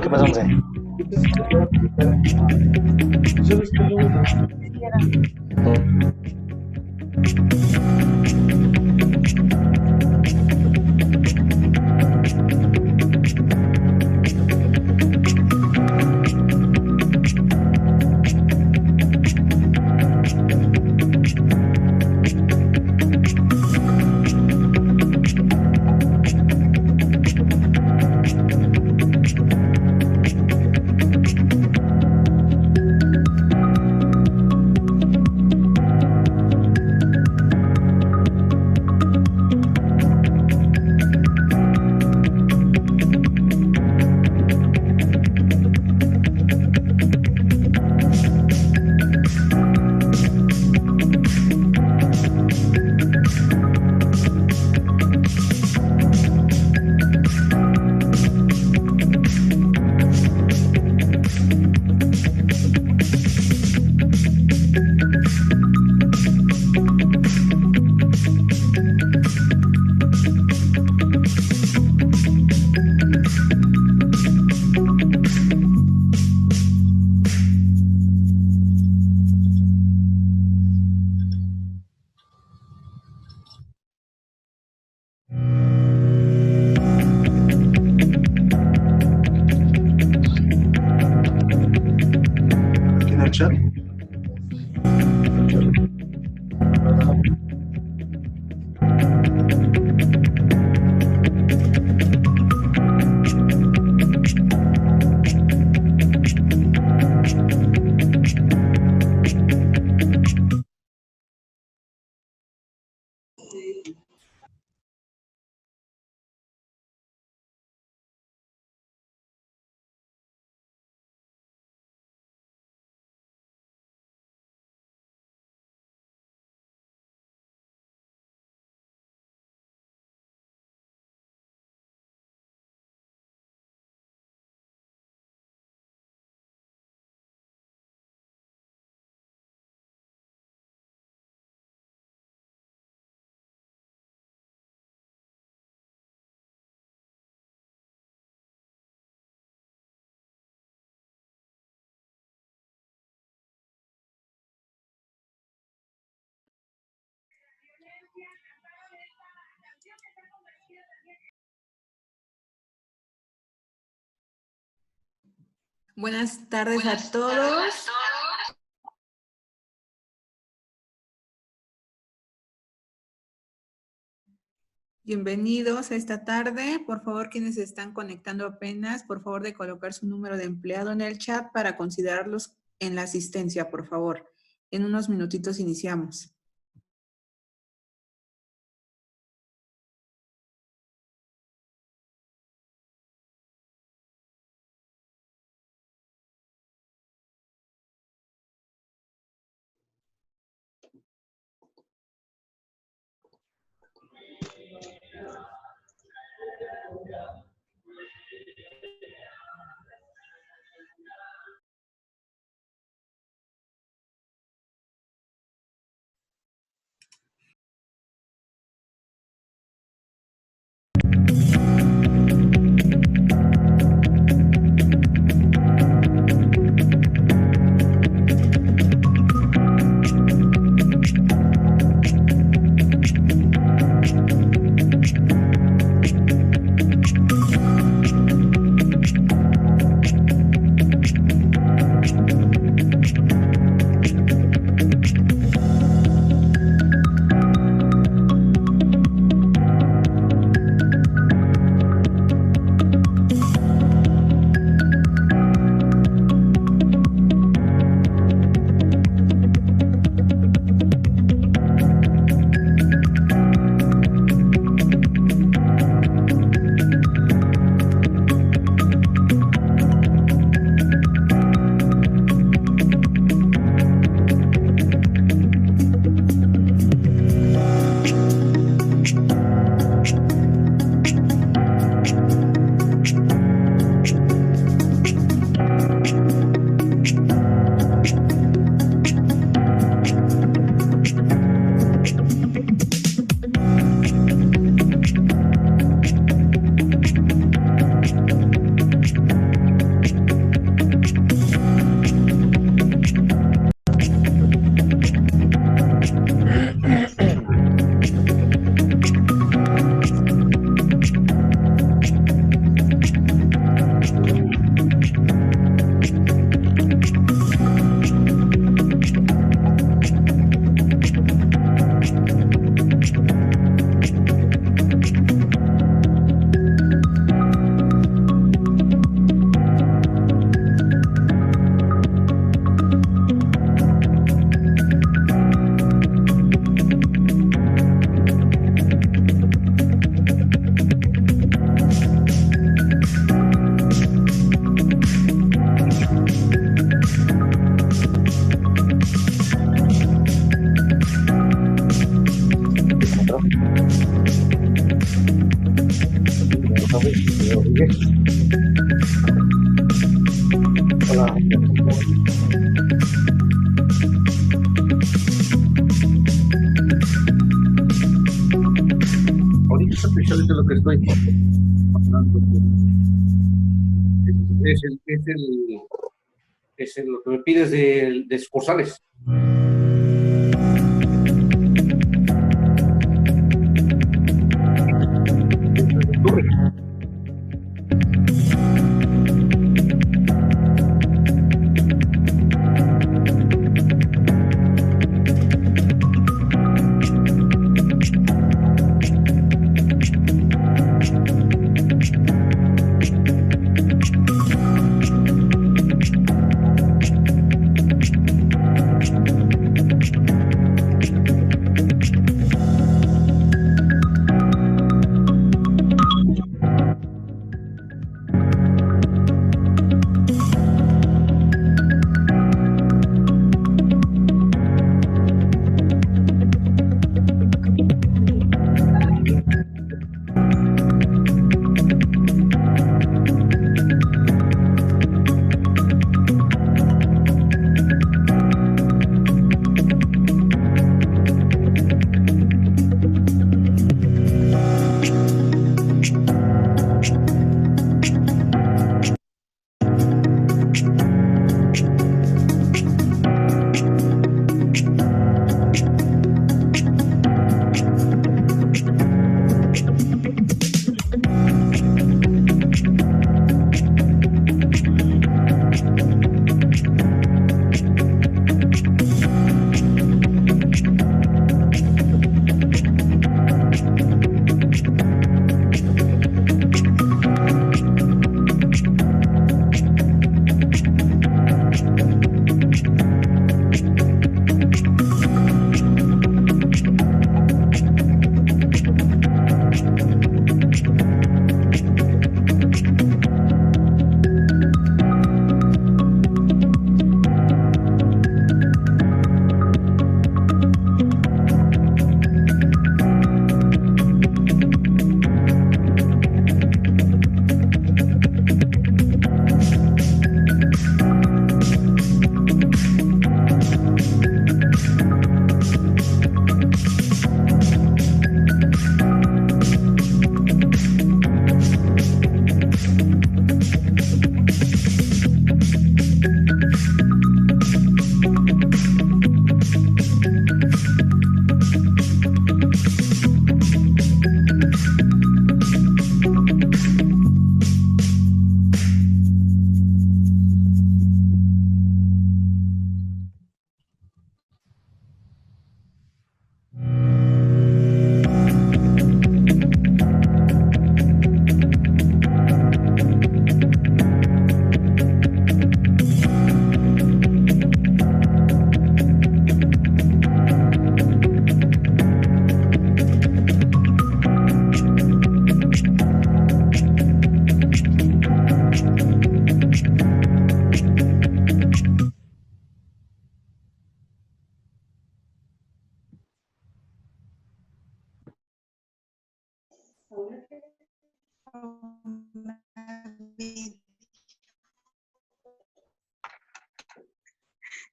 ¿Qué pasa, José? ¿En el chat? Buenas tardes a todos. Bienvenidos a esta tarde. Por favor, quienes se están conectando apenas, por favor de colocar su número de empleado en el chat para considerarlos en la asistencia, por favor. En unos minutitos iniciamos. Ahorita precisamente lo que estoy hablando es lo que me pides de sucursales.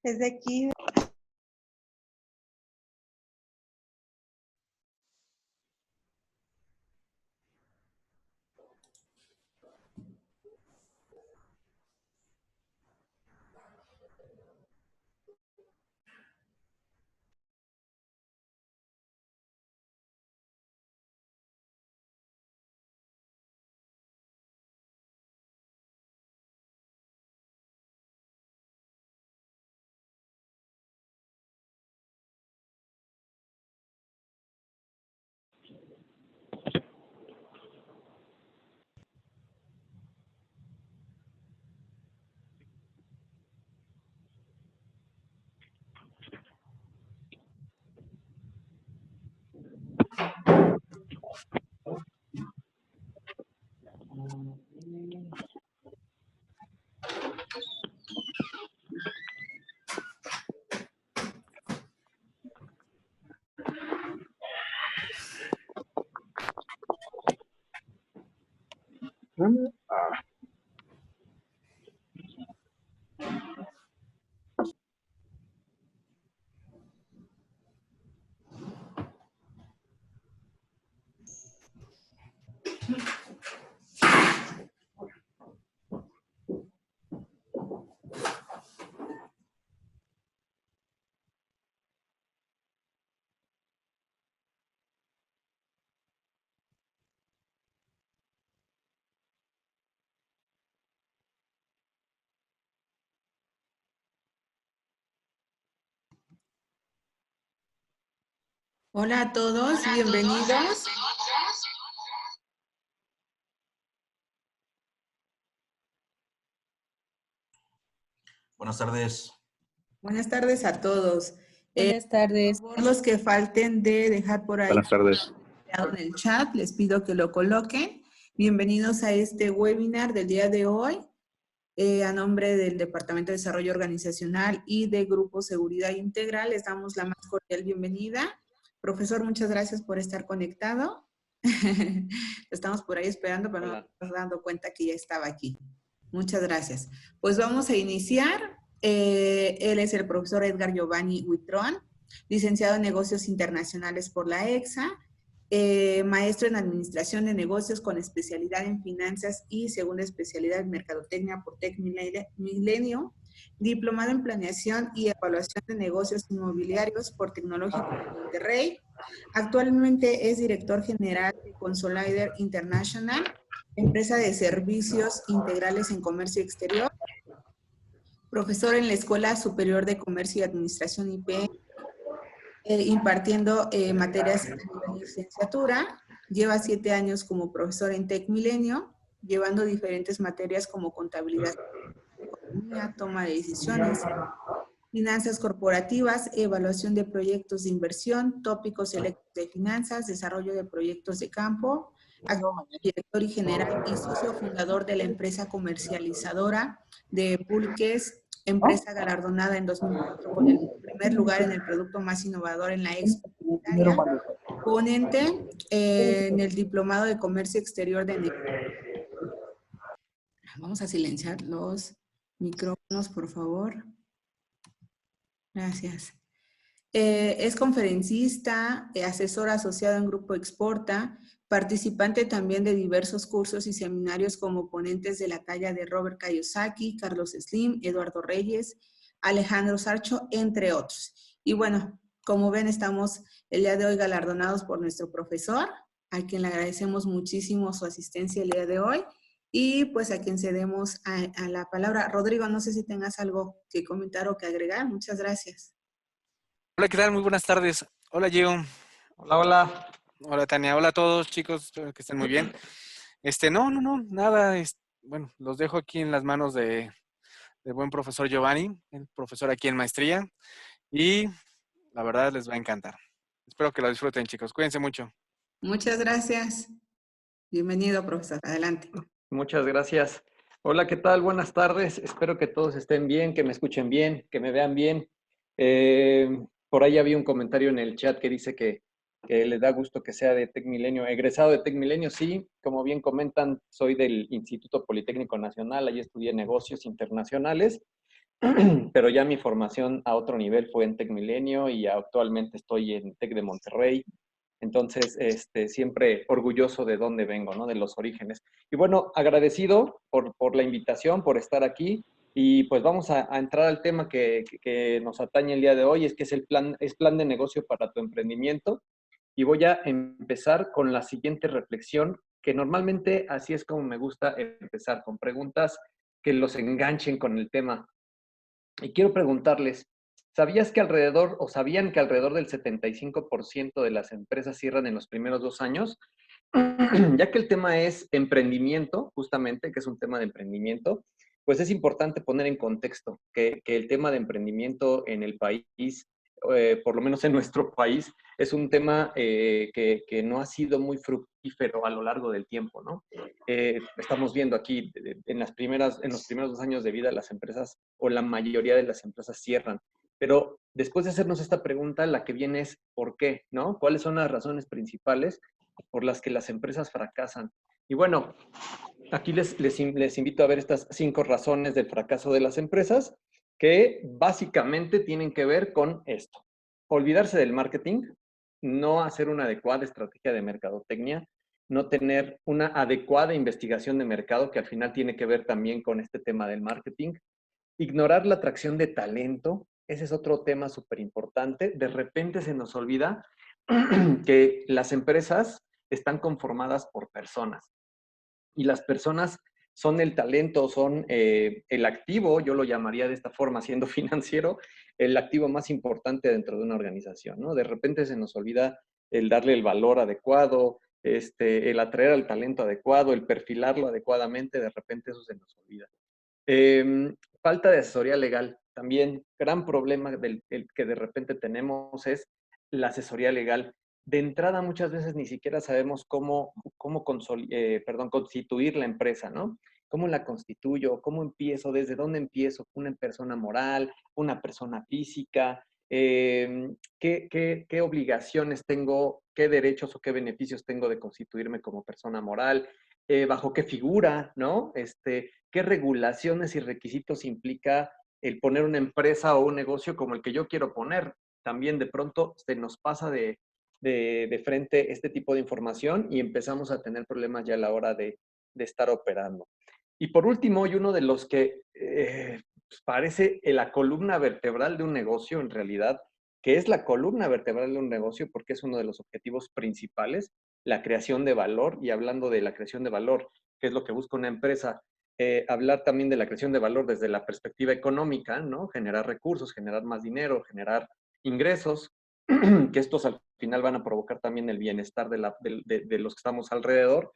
Desde aquí. Hola a todos, bienvenidos. Buenas tardes. Buenas tardes a todos. Buenas tardes. Por los que falten de dejar por ahí Buenas tardes. en el chat, les pido que lo coloquen. Bienvenidos a este webinar del día de hoy. A nombre del Departamento de Desarrollo Organizacional y de Grupo Seguridad Integral, les damos la más cordial bienvenida. Profesor, muchas gracias por estar conectado. Estamos por ahí esperando, pero no nos hemos dado cuenta que ya estaba aquí. Muchas gracias. Pues vamos a iniciar. Él es el profesor Edgar Giovanni Huitrón, licenciado en Negocios Internacionales por la EXA, maestro en Administración de Negocios con especialidad en Finanzas y segunda especialidad en Mercadotecnia por Tec Milenio, diplomado en Planeación y Evaluación de Negocios Inmobiliarios por Tecnológico de Monterrey. Actualmente es director general de Consolidator International, empresa de servicios integrales en comercio exterior, profesor en la Escuela Superior de Comercio y Administración IP, impartiendo materias a nivel de licenciatura. Lleva 7 años como profesor en Tec Milenio, llevando diferentes materias como contabilidad, economía, toma de decisiones, finanzas corporativas, evaluación de proyectos de inversión, tópicos selectos de finanzas, desarrollo de proyectos de campo, director y general y socio fundador de la empresa comercializadora de pulques, empresa galardonada en 2004 con el primer lugar en el producto más innovador en la Expo Italia, ponente en el Diplomado de Comercio Exterior de Negocios. Vamos a silenciar los micrófonos, por favor. Gracias. Es conferencista, asesor asociado en Grupo Exporta, participante también de diversos cursos y seminarios como ponentes de la talla de Robert Kiyosaki, Carlos Slim, Eduardo Reyes, Alejandro Sarcho, entre otros. Y bueno, como ven, estamos el día de hoy galardonados por nuestro profesor, a quien le agradecemos muchísimo su asistencia el día de hoy, y pues a quien cedemos a la palabra. Rodrigo, no sé si tengas algo que comentar o que agregar. Muchas gracias. Hola, ¿qué tal? Muy buenas tardes. Hola, Gio. Hola, hola. Hola, Tania. Hola a todos, chicos. Espero que estén muy bien. No, nada. Bueno, los dejo aquí en las manos del buen profesor Giovanni, el profesor aquí en maestría. Y la verdad les va a encantar. Espero que lo disfruten, chicos. Cuídense mucho. Muchas gracias. Bienvenido, profesor. Adelante. Muchas gracias. Hola, ¿qué tal? Buenas tardes. Espero que todos estén bien, que me escuchen bien, que me vean bien. Por ahí había un comentario en el chat que dice que le da gusto que sea de Tec Milenio. Egresado de Tec Milenio, sí. Como bien comentan, soy del Instituto Politécnico Nacional. Allí estudié negocios internacionales. pero ya mi formación a otro nivel fue en Tec Milenio y actualmente estoy en Tec de Monterrey. Entonces, siempre orgulloso de dónde vengo, ¿no? De los orígenes. Y bueno, agradecido por la invitación, por estar aquí. Y pues vamos a entrar al tema que nos atañe el día de hoy, es que es plan de negocio para tu emprendimiento. Y voy a empezar con la siguiente reflexión, que normalmente así es como me gusta empezar, con preguntas que los enganchen con el tema. Y quiero preguntarles, ¿sabían que alrededor del 75% de las empresas cierran en los primeros 2 años? Ya que el tema es emprendimiento, justamente, que es un tema de emprendimiento, pues es importante poner en contexto que el tema de emprendimiento en el país, por lo menos en nuestro país, es un tema que no ha sido muy fructífero a lo largo del tiempo, ¿no? Estamos viendo aquí, en los primeros 2 años de vida, las empresas, o la mayoría de las empresas cierran. Pero después de hacernos esta pregunta, la que viene es ¿por qué? ¿No? ¿Cuáles son las razones principales por las que las empresas fracasan? Y bueno, aquí les invito a ver estas 5 razones del fracaso de las empresas, que básicamente tienen que ver con esto. Olvidarse del marketing, no hacer una adecuada estrategia de mercadotecnia, no tener una adecuada investigación de mercado, que al final tiene que ver también con este tema del marketing. Ignorar la atracción de talento, ese es otro tema súper importante. De repente se nos olvida que las empresas están conformadas por personas y las personas son el talento, son el activo, yo lo llamaría de esta forma, siendo financiero, el activo más importante dentro de una organización, ¿no? De repente se nos olvida el darle el valor adecuado, el atraer al talento adecuado, el perfilarlo adecuadamente, de repente eso se nos olvida. Falta de asesoría legal. También gran problema el que de repente tenemos es la asesoría legal. De entrada, muchas veces ni siquiera sabemos cómo constituir la empresa, ¿no? ¿Cómo la constituyo? ¿Cómo empiezo? ¿Desde dónde empiezo? ¿Una persona moral? ¿Una persona física? ¿Qué obligaciones tengo? ¿Qué derechos o qué beneficios tengo de constituirme como persona moral? ¿Bajo qué figura? ¿No? ¿Qué regulaciones y requisitos implica el poner una empresa o un negocio como el que yo quiero poner? También de pronto se nos pasa de frente este tipo de información y empezamos a tener problemas ya a la hora de estar operando. Y por último, y uno de los que parece la columna vertebral de un negocio, en realidad, que es la columna vertebral de un negocio porque es uno de los objetivos principales, la creación de valor. Y hablando de la creación de valor, que es lo que busca una empresa, hablar también de la creación de valor desde la perspectiva económica, ¿no? Generar recursos, generar más dinero, generar ingresos, que estos al final van a provocar también el bienestar de los que estamos alrededor.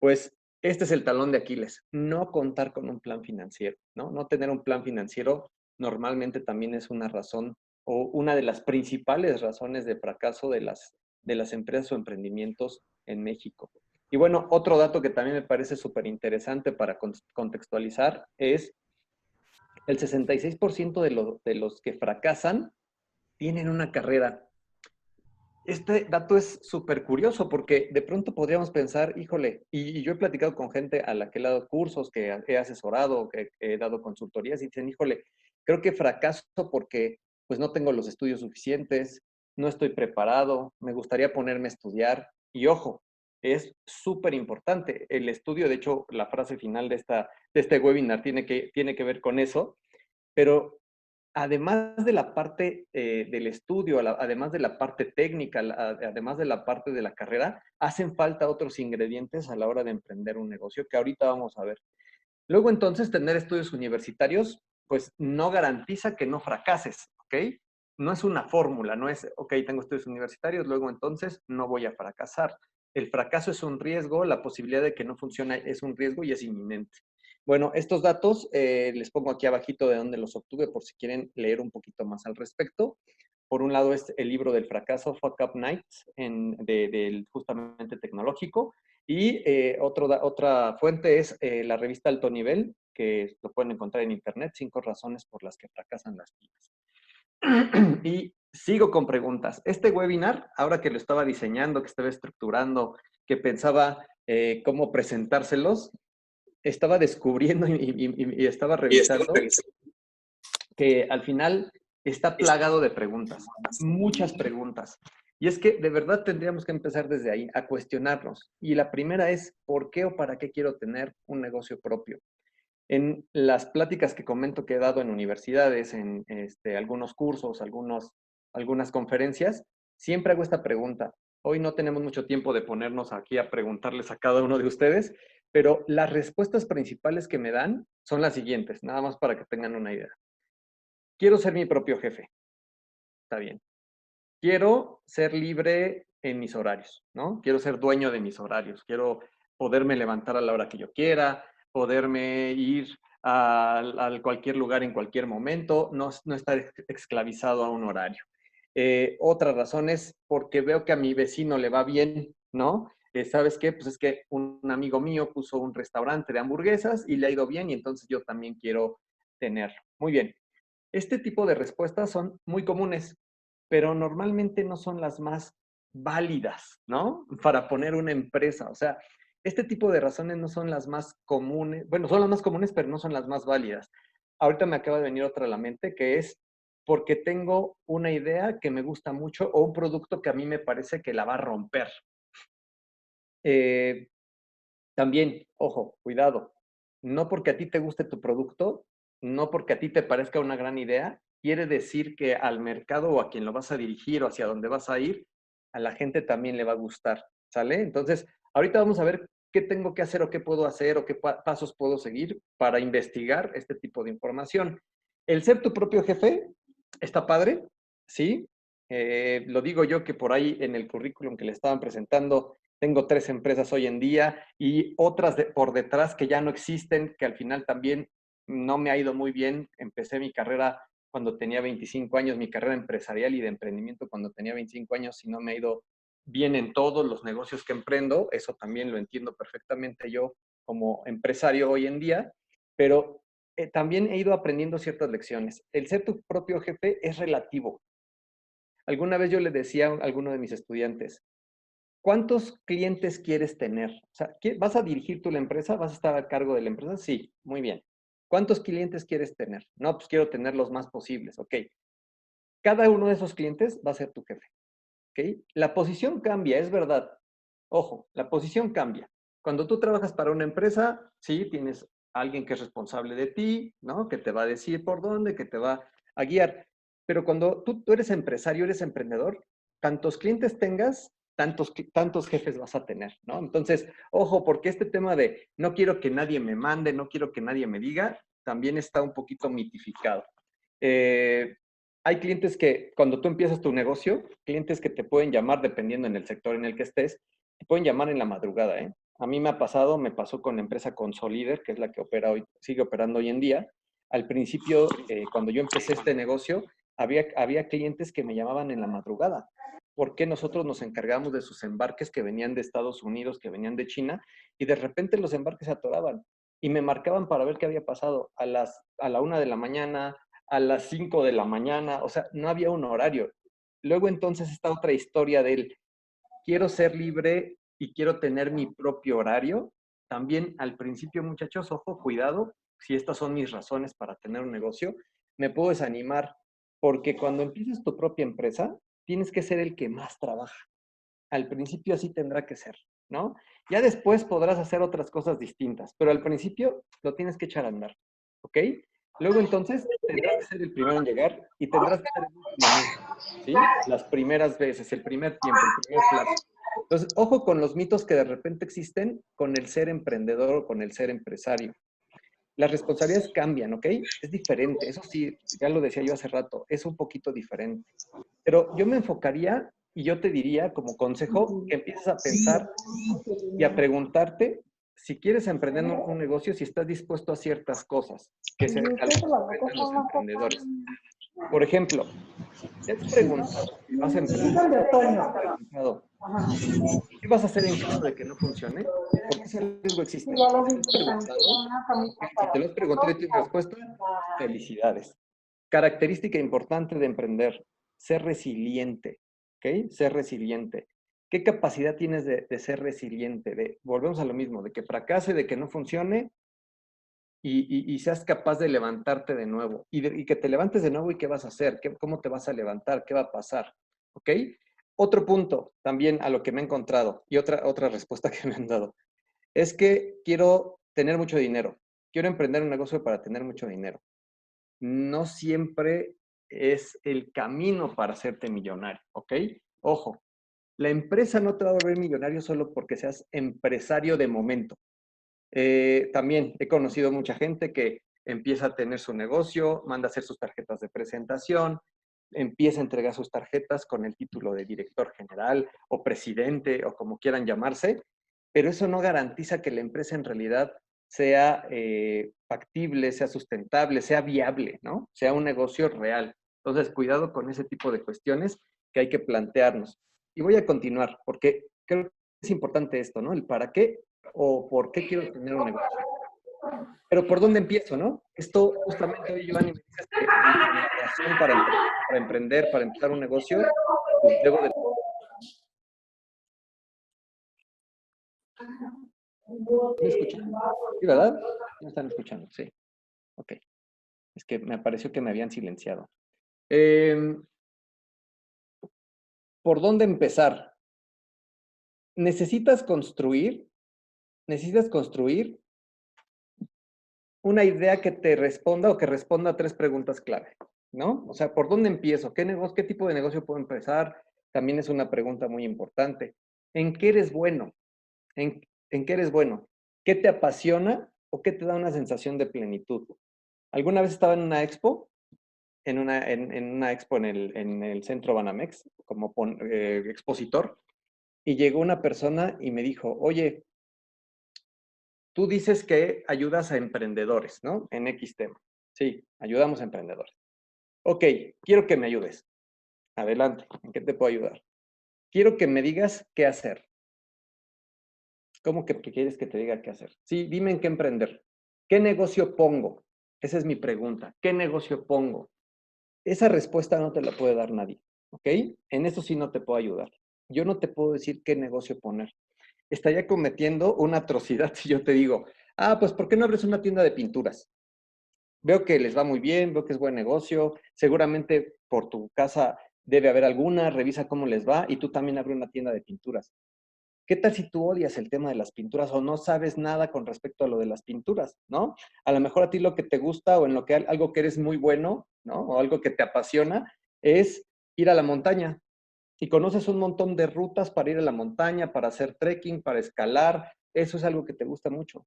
Pues este es el talón de Aquiles, no contar con un plan financiero, ¿no? No tener un plan financiero normalmente también es una razón o una de las principales razones de fracaso de las empresas o emprendimientos en México. Y bueno, otro dato que también me parece súper interesante para contextualizar es el 66% de los que fracasan tienen una carrera. Este dato es súper curioso porque de pronto podríamos pensar, híjole, y yo he platicado con gente a la que he dado cursos, que he asesorado, que he dado consultorías y dicen, híjole, creo que fracaso porque pues no tengo los estudios suficientes, no estoy preparado, me gustaría ponerme a estudiar. Y ojo, es súper importante. El estudio, de hecho, la frase final de este webinar tiene que ver con eso, pero además de la parte del estudio, además de la parte técnica, además de la parte de la carrera, hacen falta otros ingredientes a la hora de emprender un negocio que ahorita vamos a ver. Luego entonces tener estudios universitarios pues no garantiza que no fracases, ¿ok? No es una fórmula, no es, ok, tengo estudios universitarios, luego entonces no voy a fracasar. El fracaso es un riesgo, la posibilidad de que no funcione es un riesgo y es inminente. Bueno, estos datos les pongo aquí abajito de donde los obtuve por si quieren leer un poquito más al respecto. Por un lado es el libro del fracaso, Fuck Up Nights, del justamente tecnológico. Y otra fuente es la revista Alto Nivel, que lo pueden encontrar en internet, 5 razones por las que fracasan las pymes. Y sigo con preguntas. Este webinar, ahora que lo estaba diseñando, que estaba estructurando, que pensaba cómo presentárselos, estaba descubriendo y estaba revisando que al final está plagado de preguntas, muchas preguntas. Y es que de verdad tendríamos que empezar desde ahí, a cuestionarnos. Y la primera es, ¿por qué o para qué quiero tener un negocio propio? En las pláticas que comento que he dado en universidades, en algunos cursos, algunas conferencias, siempre hago esta pregunta. Hoy no tenemos mucho tiempo de ponernos aquí a preguntarles a cada uno de ustedes, pero las respuestas principales que me dan son las siguientes, nada más para que tengan una idea. Quiero ser mi propio jefe. Está bien. Quiero ser libre en mis horarios, ¿no? Quiero ser dueño de mis horarios. Quiero poderme levantar a la hora que yo quiera, poderme ir a cualquier lugar en cualquier momento, no estar esclavizado a un horario. Otra razón es porque veo que a mi vecino le va bien, ¿no? ¿Sabes qué? Pues es que un amigo mío puso un restaurante de hamburguesas y le ha ido bien y entonces yo también quiero tenerlo. Muy bien. Este tipo de respuestas son muy comunes, pero normalmente no son las más válidas, ¿no? Para poner una empresa. O sea, este tipo de razones no son las más comunes. Bueno, son las más comunes, pero no son las más válidas. Ahorita me acaba de venir otra a la mente, que es porque tengo una idea que me gusta mucho o un producto que a mí me parece que la va a romper. Eh, También, ojo, cuidado, no porque a ti te guste tu producto, no porque a ti te parezca una gran idea, quiere decir que al mercado o a quien lo vas a dirigir o hacia dónde vas a ir, a la gente también le va a gustar, ¿sale? Entonces, ahorita vamos a ver qué tengo que hacer o qué puedo hacer o qué pasos puedo seguir para investigar este tipo de información. El ser tu propio jefe está padre, ¿sí? Lo digo yo que por ahí en el currículum que le estaban presentando, tengo 3 empresas hoy en día y otras por detrás que ya no existen, que al final también no me ha ido muy bien. Empecé mi carrera cuando tenía 25 años, mi carrera empresarial y de emprendimiento cuando tenía 25 años y no me ha ido bien en todos los negocios que emprendo. Eso también lo entiendo perfectamente yo como empresario hoy en día, pero también he ido aprendiendo ciertas lecciones. El ser tu propio jefe es relativo. Alguna vez yo le decía a alguno de mis estudiantes, ¿cuántos clientes quieres tener? O sea, ¿vas a dirigir tú la empresa? ¿Vas a estar a cargo de la empresa? Sí, muy bien. ¿Cuántos clientes quieres tener? No, pues quiero tener los más posibles. Ok. Cada uno de esos clientes va a ser tu jefe. Ok. La posición cambia, es verdad. Ojo, la posición cambia. Cuando tú trabajas para una empresa, sí, tienes a alguien que es responsable de ti, ¿no? Que te va a decir por dónde, que te va a guiar. Pero cuando tú eres empresario, eres emprendedor, tantos clientes tengas, tantos jefes vas a tener, ¿no? Entonces, ojo, porque este tema de no quiero que nadie me mande, no quiero que nadie me diga, también está un poquito mitificado. Hay clientes que cuando tú empiezas tu negocio, clientes que te pueden llamar dependiendo en el sector en el que estés, te pueden llamar en la madrugada, ¿eh? A mí me pasó con la empresa Consolider, que es la que opera hoy, sigue operando hoy en día. Al principio, cuando yo empecé este negocio, había clientes que me llamaban en la madrugada, porque nosotros nos encargamos de sus embarques que venían de Estados Unidos, que venían de China, y de repente los embarques se atoraban y me marcaban para ver qué había pasado a la 1 de la mañana, a las 5 de la mañana, o sea, no había un horario. Luego entonces esta otra historia del quiero ser libre y quiero tener mi propio horario. También al principio, muchachos, ojo, cuidado, si estas son mis razones para tener un negocio, me puedo desanimar, porque cuando empiezas tu propia empresa, tienes que ser el que más trabaja. Al principio así tendrá que ser, ¿no? Ya después podrás hacer otras cosas distintas, pero al principio lo tienes que echar a andar, ¿ok? Luego entonces tendrás que ser el primero en llegar y tendrás que ser el último, ¿sí? Las primeras veces, el primer tiempo, el primer plazo. Entonces, ojo con los mitos que de repente existen con el ser emprendedor o con el ser empresario. Las responsabilidades cambian, ¿ok? Es diferente, eso sí, ya lo decía yo hace rato, es un poquito diferente. Pero yo me enfocaría y yo te diría como consejo que empieces a pensar y a preguntarte si quieres emprender un negocio, si estás dispuesto a ciertas cosas que se enfrentan los emprendedores. Por ejemplo, ¿te has preguntado si vas a emprender? ¿Qué vas a hacer en caso de que no funcione? Porque ese riesgo existe. ¿Te lo has preguntado? Si te lo has preguntado y tienes respuesta, felicidades. Característica importante de emprender, ser resiliente, ¿ok? Ser resiliente. ¿Qué capacidad tienes de ser resiliente? Volvemos a lo mismo, de que fracase, de que no funcione, y seas capaz de levantarte de nuevo. Y que te levantes de nuevo y qué vas a hacer, cómo te vas a levantar, qué va a pasar. ¿Ok? Otro punto también a lo que me he encontrado y otra respuesta que me han dado es que quiero tener mucho dinero. Quiero emprender un negocio para tener mucho dinero. No siempre es el camino para hacerte millonario, ¿ok? Ojo, la empresa no te va a volver millonario solo porque seas empresario de momento. También he conocido mucha gente que empieza a tener su negocio, manda a hacer sus tarjetas de presentación, empieza a entregar sus tarjetas con el título de director general o presidente o como quieran llamarse, pero eso no garantiza que la empresa en realidad sea factible, sea sustentable, sea viable, ¿no? Sea un negocio real. Entonces, cuidado con ese tipo de cuestiones que hay que plantearnos. Y voy a continuar, porque creo que es importante esto, ¿no? El para qué o por qué quiero tener un negocio. Pero ¿por dónde empiezo, no? Esto justamente hoy, Giovanni, me dices que la razón para emprender, para empezar un negocio, pues debo de... ¿Me escuchan? Sí, ¿verdad? ¿Me están escuchando? Sí. Ok. Es que me pareció que me habían silenciado. ¿Por dónde empezar? Necesitas construir una idea que te responda o que responda a 3 preguntas clave, ¿no? O sea, ¿por dónde empiezo? ¿Qué tipo de negocio puedo empezar? También es una pregunta muy importante. ¿En qué eres bueno? ¿En qué eres bueno? ¿Qué te apasiona o qué te da una sensación de plenitud? ¿Alguna vez estaba en una expo? En una expo en el centro Banamex, como expositor, y llegó una persona y me dijo, oye, tú dices que ayudas a emprendedores, ¿no? En X tema. Sí, ayudamos a emprendedores. Ok, quiero que me ayudes. Adelante, ¿en qué te puedo ayudar? Quiero que me digas qué hacer. ¿Cómo que quieres que te diga qué hacer? Sí, dime en qué emprender. ¿Qué negocio pongo? Esa es mi pregunta. ¿Qué negocio pongo? Esa respuesta no te la puede dar nadie, ¿ok? En eso sí no te puedo ayudar. Yo no te puedo decir qué negocio poner. Estaría cometiendo una atrocidad si yo te digo, pues ¿por qué no abres una tienda de pinturas? Veo que les va muy bien, veo que es buen negocio, seguramente por tu casa debe haber alguna, revisa cómo les va y tú también abre una tienda de pinturas. ¿Qué tal si tú odias el tema de las pinturas o no sabes nada con respecto a lo de las pinturas, ¿no? A lo mejor a ti lo que te gusta o en lo que algo que eres muy bueno, ¿no? O algo que te apasiona es ir a la montaña y conoces un montón de rutas para ir a la montaña, para hacer trekking, para escalar. Eso es algo que te gusta mucho,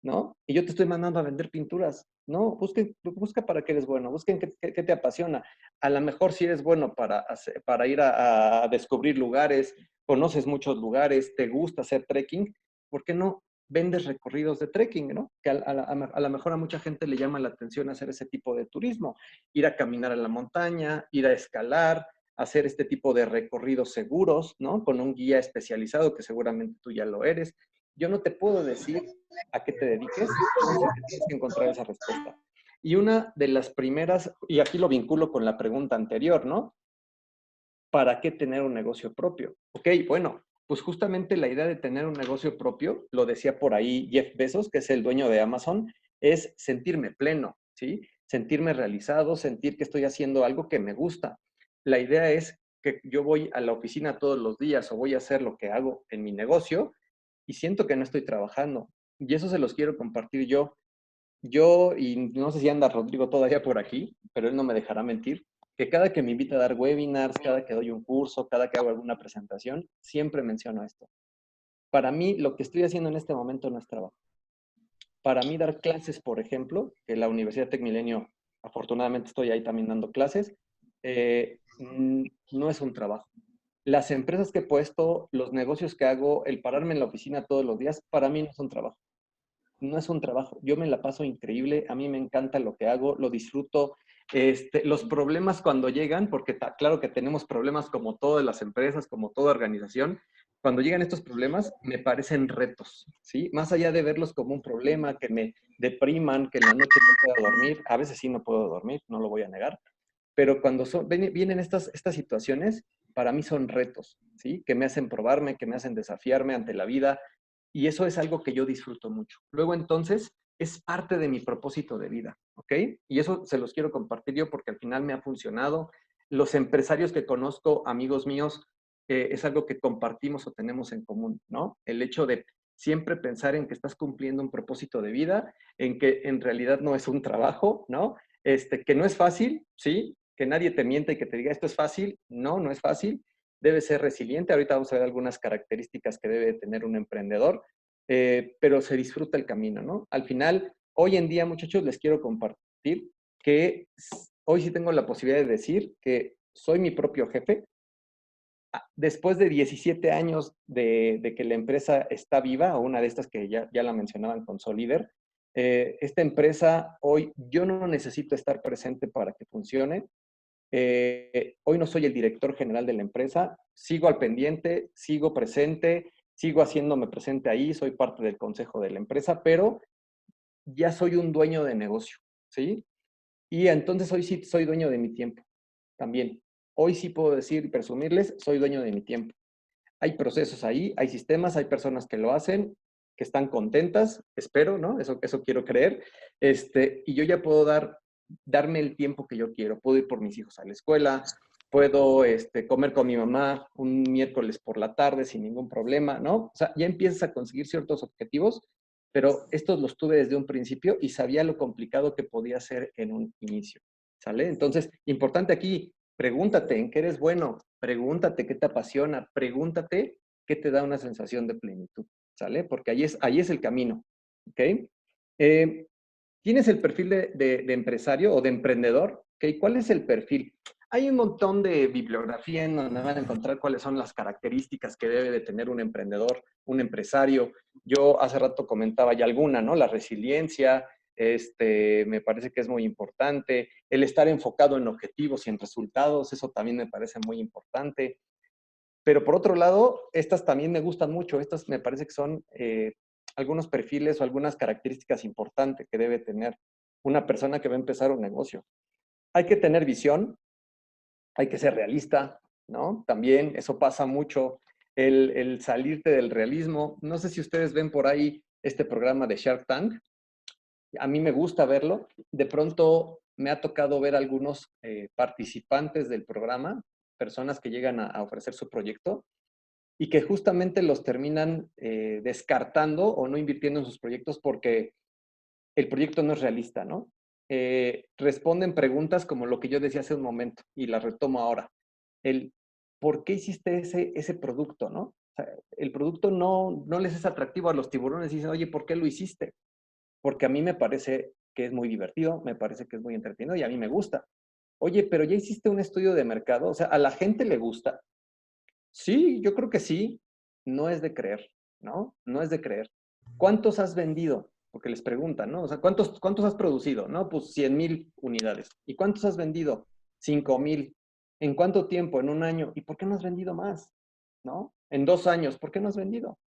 ¿no? Y yo te estoy mandando a vender pinturas, ¿no? Busca para qué eres bueno, busquen qué te apasiona. A lo mejor si eres bueno para ir a descubrir lugares, conoces muchos lugares, te gusta hacer trekking, ¿por qué no vendes recorridos de trekking, ¿no? Que a lo mejor a mucha gente le llama la atención hacer ese tipo de turismo, ir a caminar a la montaña, ir a escalar, hacer este tipo de recorridos seguros, ¿no? Con un guía especializado que seguramente tú ya lo eres. Yo no te puedo decir a qué te dediques, tienes que encontrar esa respuesta. Y una de las primeras, y aquí lo vinculo con la pregunta anterior, ¿no? ¿Para qué tener un negocio propio? Ok, bueno, pues justamente la idea de tener un negocio propio, lo decía por ahí Jeff Bezos, que es el dueño de Amazon, es sentirme pleno, ¿sí? Sentirme realizado, sentir que estoy haciendo algo que me gusta. La idea es que yo voy a la oficina todos los días o voy a hacer lo que hago en mi negocio y siento que no estoy trabajando. Y eso se los quiero compartir yo. Y no sé si anda Rodrigo todavía por aquí, pero él no me dejará mentir, que cada que me invita a dar webinars, cada que doy un curso, cada que hago alguna presentación, siempre menciono esto. Para mí, lo que estoy haciendo en este momento no es trabajo. Para mí, dar clases, por ejemplo, que la Universidad Tecmilenio, afortunadamente estoy ahí también dando clases, no es un trabajo. Las empresas que he puesto, los negocios que hago, el pararme en la oficina todos los días, para mí no es un trabajo. No es un trabajo. Yo me la paso increíble, a mí me encanta lo que hago, lo disfruto. Los problemas cuando llegan, porque claro que tenemos problemas como todas las empresas, como toda organización, cuando llegan estos problemas me parecen retos, ¿sí? Más allá de verlos como un problema, que me depriman, que en la noche no pueda dormir, a veces sí no puedo dormir, no lo voy a negar, pero cuando vienen estas situaciones, para mí son retos, ¿sí? Que me hacen probarme, que me hacen desafiarme ante la vida, y eso es algo que yo disfruto mucho. Luego entonces, es parte de mi propósito de vida, ¿ok? Y eso se los quiero compartir yo porque al final me ha funcionado. Los empresarios que conozco, amigos míos, es algo que compartimos o tenemos en común, ¿no? El hecho de siempre pensar en que estás cumpliendo un propósito de vida, en que en realidad no es un trabajo, ¿no? Que no es fácil, ¿sí? Que nadie te miente y que te diga esto es fácil. No, no es fácil. Debe ser resiliente. Ahorita vamos a ver algunas características que debe tener un emprendedor, pero se disfruta el camino, ¿no? Al final, hoy en día, muchachos, les quiero compartir que hoy sí tengo la posibilidad de decir que soy mi propio jefe. Después de 17 años de que la empresa está viva, o una de estas que ya la mencionaban con Solider, esta empresa hoy yo no necesito estar presente para que funcione. Hoy no soy el director general de la empresa, sigo al pendiente, sigo presente, sigo haciéndome presente ahí, soy parte del consejo de la empresa, pero ya soy un dueño de negocio, ¿sí? Y entonces hoy sí soy dueño de mi tiempo también. Hoy sí puedo decir y presumirles, soy dueño de mi tiempo. Hay procesos ahí, hay sistemas, hay personas que lo hacen, que están contentas, espero, ¿no? Eso quiero creer. Y yo ya puedo darme el tiempo que yo quiero. Puedo ir por mis hijos a la escuela, puedo comer con mi mamá un miércoles por la tarde sin ningún problema, ¿no? O sea, ya empiezas a conseguir ciertos objetivos, pero estos los tuve desde un principio y sabía lo complicado que podía ser en un inicio, ¿sale? Entonces, importante aquí, pregúntate en qué eres bueno, pregúntate qué te apasiona, pregúntate qué te da una sensación de plenitud, ¿sale? Porque ahí es el camino, ¿ok? ¿Tienes el perfil de empresario o de emprendedor? ¿Okay? ¿Cuál es el perfil? Hay un montón de bibliografía en donde van a encontrar cuáles son las características que debe de tener un emprendedor, un empresario. Yo hace rato comentaba ya alguna, ¿no? La resiliencia, me parece que es muy importante. El estar enfocado en objetivos y en resultados, eso también me parece muy importante. Pero por otro lado, estas también me gustan mucho. Estas me parece que son algunos perfiles o algunas características importantes que debe tener una persona que va a empezar un negocio. Hay que tener visión, hay que ser realista, ¿no? También eso pasa mucho, el salirte del realismo. No sé si ustedes ven por ahí este programa de Shark Tank. A mí me gusta verlo. De pronto me ha tocado ver algunos participantes del programa, personas que llegan a ofrecer su proyecto y que justamente los terminan descartando o no invirtiendo en sus proyectos porque el proyecto no es realista, ¿no? Responden preguntas como lo que yo decía hace un momento y las retomo ahora. El ¿por qué hiciste ese producto, no? O sea, el producto no les es atractivo a los tiburones y dicen, oye, ¿por qué lo hiciste? Porque a mí me parece que es muy divertido, me parece que es muy entretenido y a mí me gusta. Oye, pero ya hiciste un estudio de mercado, o sea, ¿a la gente le gusta? Sí, yo creo que sí. No es de creer, ¿no? No es de creer. ¿Cuántos has vendido? Porque les preguntan, ¿no? O sea, ¿cuántos has producido? No, pues 100,000 unidades. ¿Y cuántos has vendido? 5,000. ¿En cuánto tiempo? En un año. ¿Y por qué no has vendido más? ¿No? En 2 años. ¿Por qué no has vendido?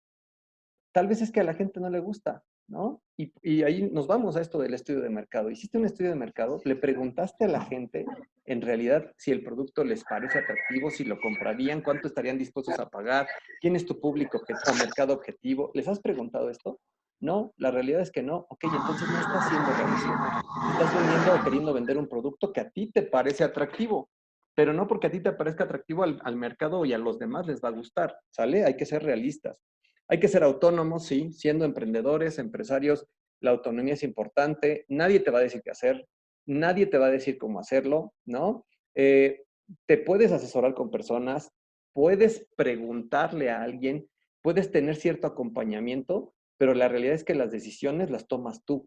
Tal vez es que a la gente no le gusta, ¿no? Y ahí nos vamos a esto del estudio de mercado. Hiciste un estudio de mercado, le preguntaste a la gente en realidad si el producto les parece atractivo, si lo comprarían, cuánto estarían dispuestos a pagar, quién es tu público o mercado objetivo. ¿Les has preguntado esto? No, la realidad es que no. Ok, entonces no estás siendo realista. Estás vendiendo o queriendo vender un producto que a ti te parece atractivo, pero no porque a ti te parezca atractivo al mercado y a los demás les va a gustar, ¿sale? Hay que ser realistas. Hay que ser autónomos, sí, siendo emprendedores, empresarios, la autonomía es importante, nadie te va a decir qué hacer, nadie te va a decir cómo hacerlo, ¿no? Te puedes asesorar con personas, puedes preguntarle a alguien, puedes tener cierto acompañamiento, pero la realidad es que las decisiones las tomas tú,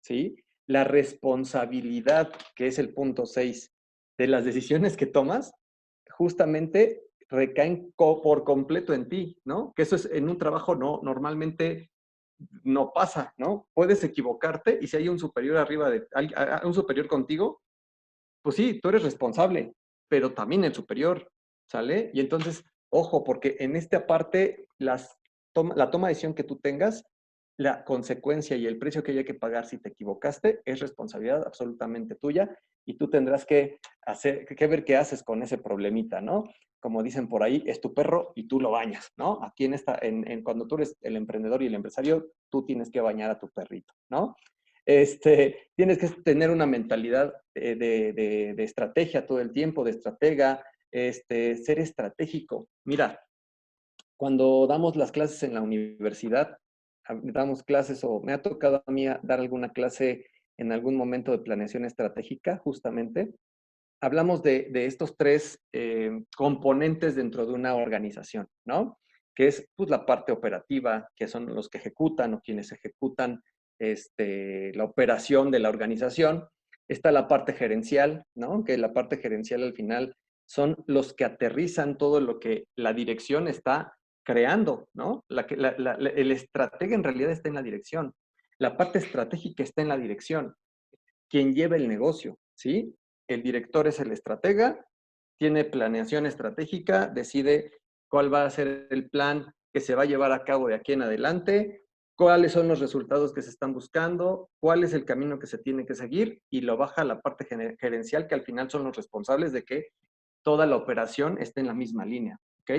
¿sí? La responsabilidad, que es el punto 6, de las decisiones que tomas, justamente recaen por completo en ti, ¿no? Que eso es en un trabajo normalmente no pasa, ¿no? Puedes equivocarte y si hay un superior arriba un superior contigo, pues sí, tú eres responsable, pero también el superior, ¿sale? Y entonces, ojo, porque en esta parte la toma de decisión que tú tengas, la consecuencia y el precio que haya que pagar si te equivocaste es responsabilidad absolutamente tuya y tú tendrás que ver qué haces con ese problemita, ¿no? Como dicen por ahí, es tu perro y tú lo bañas, ¿no? Aquí cuando tú eres el emprendedor y el empresario, tú tienes que bañar a tu perrito, ¿no? Tienes que tener una mentalidad de estrategia todo el tiempo, de estratega, ser estratégico. Mira, cuando damos las clases en la universidad, damos clases o me ha tocado a mí dar alguna clase en algún momento de planeación estratégica, justamente, hablamos de estos tres componentes dentro de una organización, ¿no? Que es pues, la parte operativa, que son los que ejecutan o quienes ejecutan la operación de la organización. Está la parte gerencial, ¿no? Que la parte gerencial al final son los que aterrizan todo lo que la dirección está creando, ¿no? El estratega en realidad está en la dirección. La parte estratégica está en la dirección. Quien lleva el negocio, ¿sí? El director es el estratega, tiene planeación estratégica, decide cuál va a ser el plan que se va a llevar a cabo de aquí en adelante, cuáles son los resultados que se están buscando, cuál es el camino que se tiene que seguir y lo baja a la parte gerencial, que al final son los responsables de que toda la operación esté en la misma línea, ¿ok?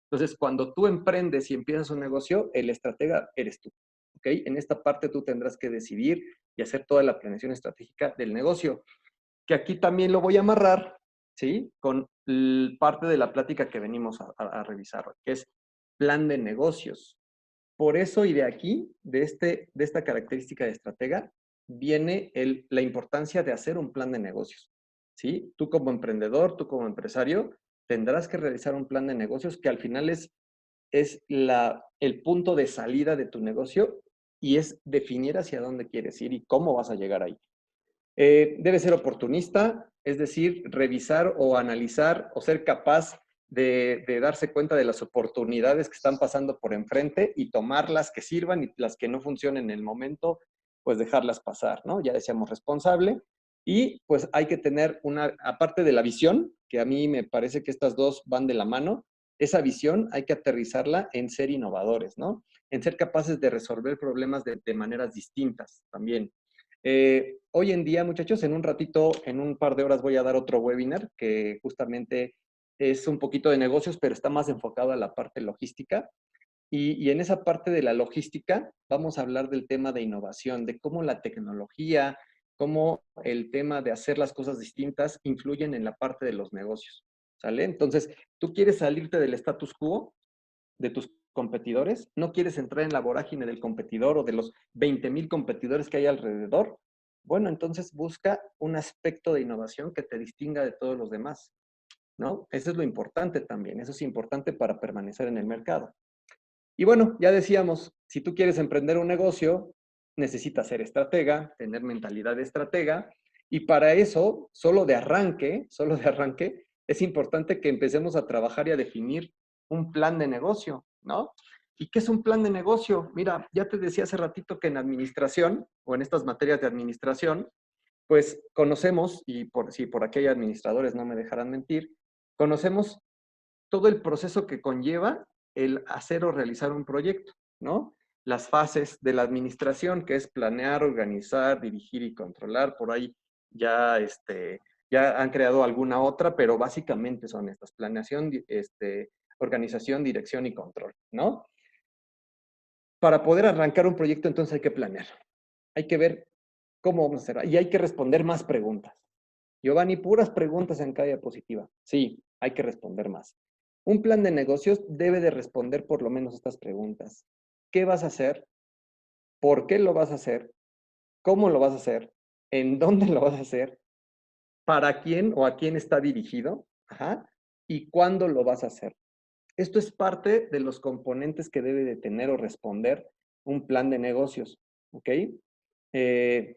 Entonces, cuando tú emprendes y empiezas un negocio, el estratega eres tú, ¿ok? En esta parte tú tendrás que decidir y hacer toda la planeación estratégica del negocio, que aquí también lo voy a amarrar, ¿sí? Con parte de la plática que venimos a revisar, que es plan de negocios. Por eso y de aquí, de esta característica de estratega, viene la importancia de hacer un plan de negocios, ¿sí? Tú como emprendedor, tú como empresario, tendrás que realizar un plan de negocios que al final es el punto de salida de tu negocio y es definir hacia dónde quieres ir y cómo vas a llegar ahí. Debe ser oportunista, es decir, revisar o analizar o ser capaz de darse cuenta de las oportunidades que están pasando por enfrente y tomar las que sirvan y las que no funcionen en el momento, pues dejarlas pasar, ¿no? Ya decíamos responsable. Y pues hay que tener aparte de la visión, que a mí me parece que estas dos van de la mano, esa visión hay que aterrizarla en ser innovadores, ¿no? En ser capaces de resolver problemas de maneras distintas también. Hoy en día, muchachos, en un ratito, en un par de horas voy a dar otro webinar que justamente es un poquito de negocios, pero está más enfocado a la parte logística. Y en esa parte de la logística vamos a hablar del tema de innovación, de cómo la tecnología, cómo el tema de hacer las cosas distintas influyen en la parte de los negocios, ¿sale? Entonces, tú quieres salirte del status quo de tus competidores, no quieres entrar en la vorágine del competidor o de los 20,000 competidores que hay alrededor, bueno, entonces busca un aspecto de innovación que te distinga de todos los demás, ¿no? Eso es lo importante también, eso es importante para permanecer en el mercado. Y bueno, ya decíamos, si tú quieres emprender un negocio, necesitas ser estratega, tener mentalidad de estratega, y para eso, solo de arranque, es importante que empecemos a trabajar y a definir un plan de negocio, ¿no? ¿Y qué es un plan de negocio? Mira, ya te decía hace ratito que en administración, o en estas materias de administración, pues conocemos, y si por aquí hay administradores no me dejarán mentir, conocemos todo el proceso que conlleva el hacer o realizar un proyecto, ¿no? Las fases de la administración, que es planear, organizar, dirigir y controlar. Por ahí ya, ya han creado alguna otra, pero básicamente son estas: planeación, organización, dirección y control, ¿no? Para poder arrancar un proyecto, entonces hay que planear. Hay que ver cómo vamos a hacer y hay que responder más preguntas. Giovanni, puras preguntas en cada diapositiva. Sí, hay que responder más. Un plan de negocios debe de responder por lo menos estas preguntas. ¿Qué vas a hacer? ¿Por qué lo vas a hacer? ¿Cómo lo vas a hacer? ¿En dónde lo vas a hacer? ¿Para quién o a quién está dirigido? Ajá. ¿Y cuándo lo vas a hacer? Esto es parte de los componentes que debe de tener o responder un plan de negocios. ¿Ok?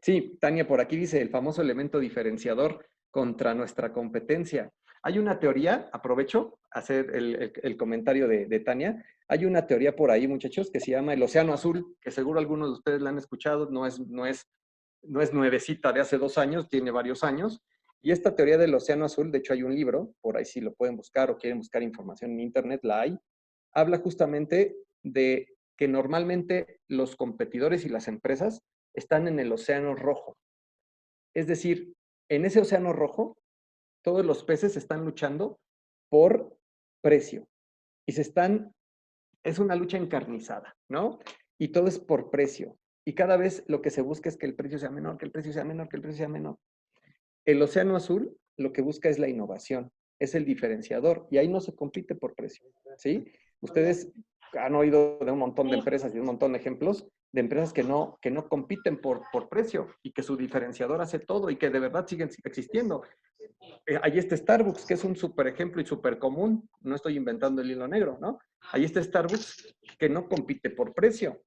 Sí, Tania por aquí dice el famoso elemento diferenciador contra nuestra competencia. Hay una teoría, aprovecho a hacer el comentario de Tania, hay una teoría por ahí, muchachos, que se llama el océano azul, que seguro algunos de ustedes la han escuchado, no es nuevecita de hace 2 años, tiene varios años. Y esta teoría del océano azul, de hecho hay un libro, por ahí si lo pueden buscar o quieren buscar información en internet, la hay, habla justamente de que normalmente los competidores y las empresas están en el océano rojo. Es decir, en ese océano rojo, todos los peces están luchando por precio. Y es una lucha encarnizada, ¿no? Y todo es por precio. y cada vez lo que se busca es que el precio sea menor, que el precio sea menor, que el precio sea menor. El océano azul lo que busca es la innovación, es el diferenciador, y ahí no se compite por precio, ¿sí? Ustedes han oído de un montón de empresas y de un montón de ejemplos de empresas que no compiten por precio y que su diferenciador hace todo y que de verdad siguen existiendo. Ahí está Starbucks, que es un súper ejemplo y súper común. No estoy inventando el hilo negro, ¿no? Ahí está Starbucks, que no compite por precio.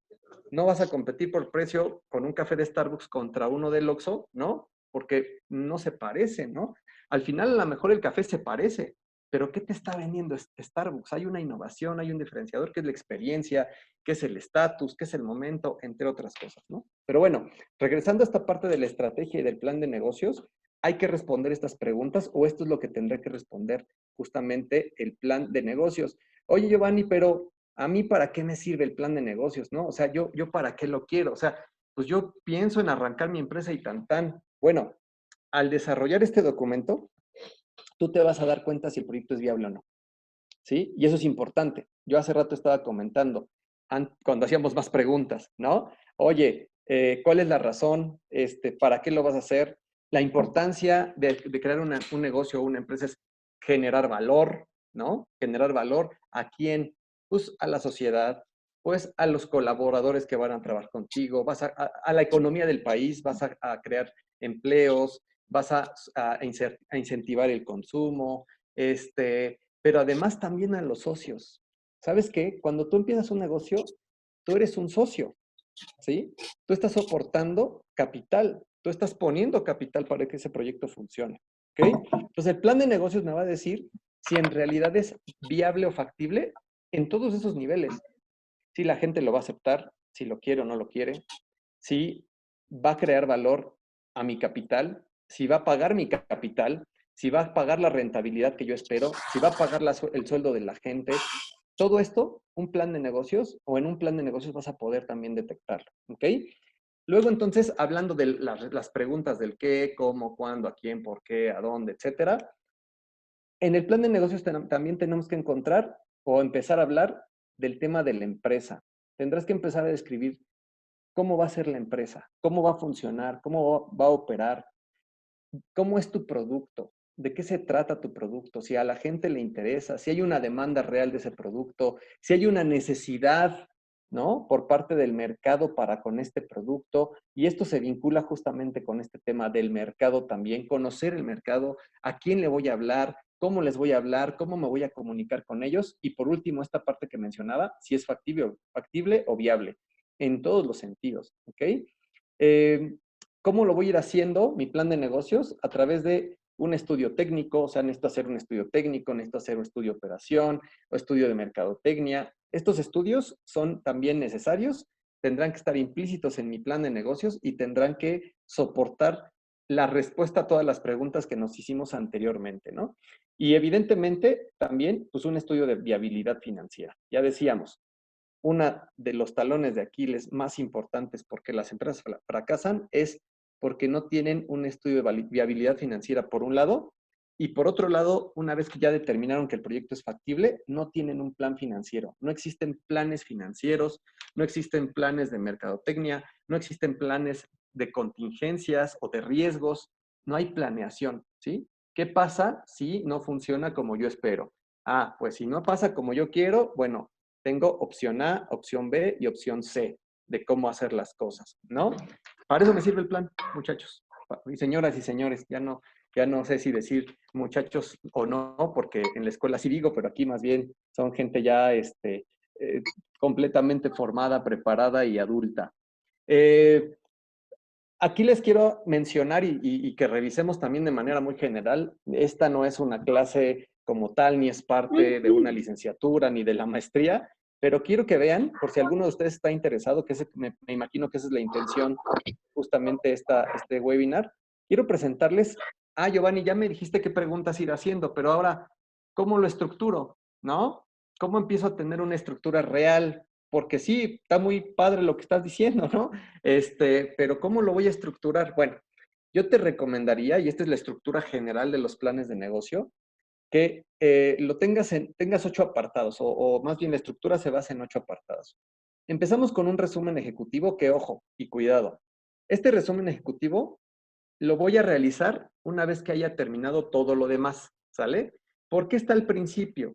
No vas a competir por precio con un café de Starbucks contra uno del Oxxo, ¿no? Porque no se parecen, ¿no? Al final, a lo mejor el café se parece, pero ¿qué te está vendiendo Starbucks? Hay una innovación, hay un diferenciador que es la experiencia, que es el estatus, que es el momento, entre otras cosas, ¿no? Pero bueno, regresando a esta parte de la estrategia y del plan de negocios, hay que responder estas preguntas o esto es lo que tendrá que responder justamente el plan de negocios. Oye, Giovanni, pero ¿a mí para qué me sirve el plan de negocios, no? O sea, yo para qué lo quiero. O sea, pues yo pienso en arrancar mi empresa y tan tan. Bueno, al desarrollar este documento, tú te vas a dar cuenta si el proyecto es viable o no, ¿sí? Y eso es importante. Yo hace rato estaba comentando, cuando hacíamos más preguntas, ¿no? Oye, ¿cuál es la razón? ¿Para qué lo vas a hacer? La importancia de crear un negocio o una empresa es generar valor, ¿no? Generar valor a quién, pues a la sociedad, pues a los colaboradores que van a trabajar contigo, vas a la economía del país, vas a crear empleos, vas a incentivar el consumo, pero además también a los socios. ¿Sabes qué? Cuando tú empiezas un negocio, tú eres un socio, ¿sí? Tú estás soportando capital, tú estás poniendo capital para que ese proyecto funcione, ¿ok? Entonces el plan de negocios me va a decir si en realidad es viable o factible en todos esos niveles. Si la gente lo va a aceptar, si lo quiere o no lo quiere, si va a crear valor a mi capital, si va a pagar mi capital, si va a pagar la rentabilidad que yo espero, si va a pagar el sueldo de la gente. Todo esto, un plan de negocios o en un plan de negocios vas a poder también detectarlo, ¿ok? Luego entonces, hablando de las preguntas del qué, cómo, cuándo, a quién, por qué, a dónde, etcétera, en el plan de negocios también tenemos que encontrar o empezar a hablar del tema de la empresa. Tendrás que empezar a describir cómo va a ser la empresa, cómo va a funcionar, cómo va a operar, cómo es tu producto, de qué se trata tu producto, si a la gente le interesa, si hay una demanda real de ese producto, si hay una necesidad, ¿no? Por parte del mercado para con este producto. Y esto se vincula justamente con este tema del mercado también, conocer el mercado, a quién le voy a hablar, cómo les voy a hablar, cómo me voy a comunicar con ellos. Y por último, esta parte que mencionaba, si es factible o viable, en todos los sentidos, ¿ok? ¿Cómo lo voy a ir haciendo? Mi plan de negocios a través de un estudio técnico, o sea, necesito hacer un estudio técnico, necesito hacer un estudio de operación o estudio de mercadotecnia. Estos estudios son también necesarios, tendrán que estar implícitos en mi plan de negocios y tendrán que soportar la respuesta a todas las preguntas que nos hicimos anteriormente, ¿no? Y evidentemente también, pues un estudio de viabilidad financiera. Ya decíamos, uno de los talones de Aquiles más importantes porque las empresas fracasan es porque no tienen un estudio de viabilidad financiera por un lado y por otro lado, una vez que ya determinaron que el proyecto es factible, no tienen un plan financiero. No existen planes financieros, no existen planes de mercadotecnia, no existen planes de contingencias o de riesgos, no hay planeación, ¿sí? ¿Qué pasa si no funciona como yo espero? Ah, pues si no pasa como yo quiero, bueno, tengo opción A, opción B y opción C de cómo hacer las cosas, ¿no? Para eso me sirve el plan, muchachos. Y señoras y señores, ya no sé si decir muchachos o no, porque en la escuela sí digo, pero aquí más bien son gente ya completamente formada, preparada y adulta. Aquí les quiero mencionar y que revisemos también de manera muy general. Esta no es una clase como tal, ni es parte de una licenciatura, ni de la maestría, pero quiero que vean, por si alguno de ustedes está interesado, que me imagino que esa es la intención justamente de este webinar. Quiero presentarles, Giovanni, ya me dijiste qué preguntas ir haciendo, pero ahora, ¿cómo lo estructuro? ¿No? ¿Cómo empiezo a tener una estructura real? Porque sí, está muy padre lo que estás diciendo, ¿no? Pero ¿cómo lo voy a estructurar? Bueno, yo te recomendaría, y esta es la estructura general de los planes de negocio, que lo tengas 8 apartados, o más bien la estructura se basa en 8 apartados. Empezamos con un resumen ejecutivo que, ojo, y cuidado. Este resumen ejecutivo lo voy a realizar una vez que haya terminado todo lo demás, ¿sale? ¿Por qué está al principio?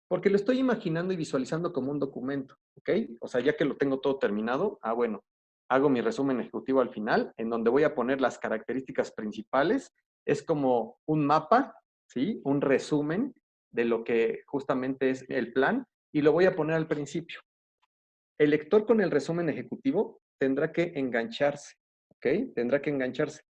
Porque lo estoy imaginando y visualizando como un documento, ¿ok? O sea, ya que lo tengo todo terminado, bueno, hago mi resumen ejecutivo al final, en donde voy a poner las características principales. Es como un mapa, ¿sí? Un resumen de lo que justamente es el plan, y lo voy a poner al principio. El lector con el resumen ejecutivo tendrá que engancharse, ¿ok? Tendrá que engancharse.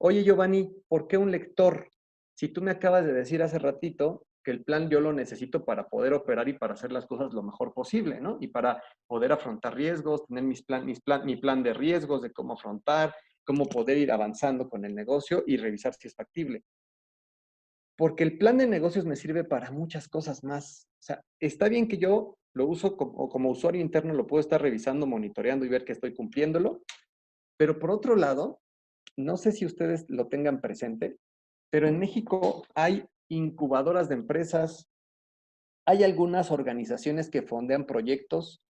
Oye, Giovanni, ¿por qué un lector? Si tú me acabas de decir hace ratito que el plan yo lo necesito para poder operar y para hacer las cosas lo mejor posible, ¿no? Y para poder afrontar riesgos, tener mi plan de riesgos, de cómo afrontar, cómo poder ir avanzando con el negocio y revisar si es factible. Porque el plan de negocios me sirve para muchas cosas más. O sea, está bien que yo lo uso como usuario interno, lo puedo estar revisando, monitoreando y ver que estoy cumpliéndolo, pero por otro lado, no sé si ustedes lo tengan presente, pero en México hay incubadoras de empresas, hay algunas organizaciones que fondean proyectos,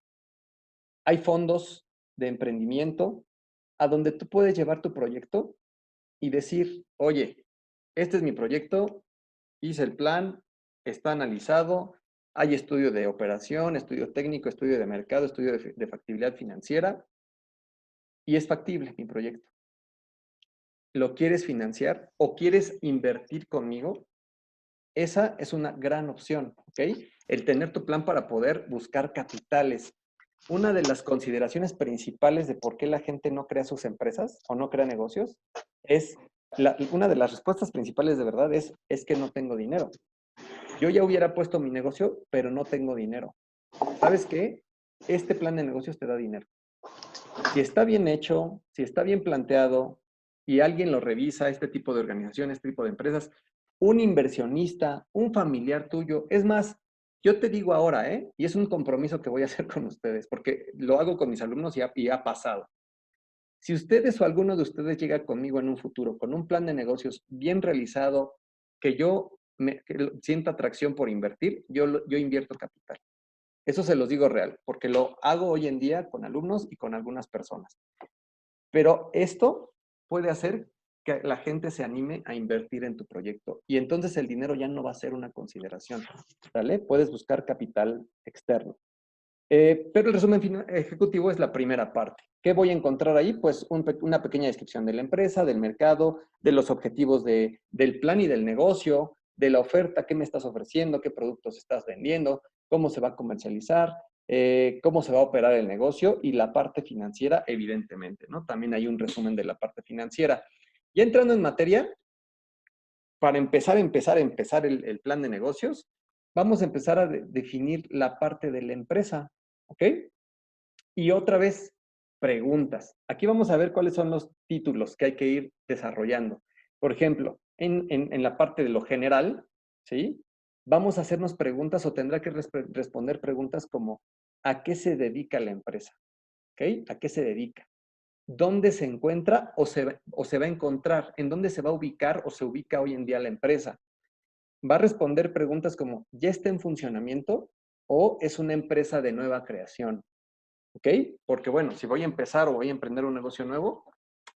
hay fondos de emprendimiento a donde tú puedes llevar tu proyecto y decir, oye, este es mi proyecto, hice el plan, está analizado, hay estudio de operación, estudio técnico, estudio de mercado, estudio de factibilidad financiera, y es factible mi proyecto. ¿Lo quieres financiar o quieres invertir conmigo? Esa es una gran opción, ¿ok? El tener tu plan para poder buscar capitales. Una de las consideraciones principales de por qué la gente no crea sus empresas o no crea negocios es, una de las respuestas principales de verdad es que no tengo dinero. Yo ya hubiera puesto mi negocio, pero no tengo dinero. ¿Sabes qué? Este plan de negocios te da dinero. Si está bien hecho, si está bien planteado y alguien lo revisa, este tipo de organizaciones, este tipo de empresas, un inversionista, un familiar tuyo, es más, yo te digo ahora, y es un compromiso que voy a hacer con ustedes, porque lo hago con mis alumnos y ha pasado. Si ustedes o alguno de ustedes llega conmigo en un futuro con un plan de negocios bien realizado, que que sienta atracción por invertir, yo invierto capital. Eso se los digo real, porque lo hago hoy en día con alumnos y con algunas personas. Pero esto puede hacer que la gente se anime a invertir en tu proyecto y entonces el dinero ya no va a ser una consideración, ¿vale? Puedes buscar capital externo. Pero el resumen ejecutivo es la primera parte. ¿Qué voy a encontrar ahí? Pues una pequeña descripción de la empresa, del mercado, de los objetivos del plan y del negocio, de la oferta, qué me estás ofreciendo, qué productos estás vendiendo, cómo se va a comercializar, cómo se va a operar el negocio y la parte financiera, evidentemente, ¿no? También hay un resumen de la parte financiera. Ya entrando en materia, para empezar el plan de negocios, vamos a empezar a definir la parte de la empresa, ¿ok? Y otra vez, preguntas. Aquí vamos a ver cuáles son los títulos que hay que ir desarrollando. Por ejemplo, en la parte de lo general, ¿sí? Vamos a hacernos preguntas o tendrá que responder preguntas como, ¿a qué se dedica la empresa? ¿Ok? ¿A qué se dedica? ¿Dónde se encuentra o se va a encontrar? ¿En dónde se va a ubicar o se ubica hoy en día la empresa? Va a responder preguntas como, ¿ya está en funcionamiento o es una empresa de nueva creación? ¿Ok? Porque bueno, si voy a empezar o voy a emprender un negocio nuevo,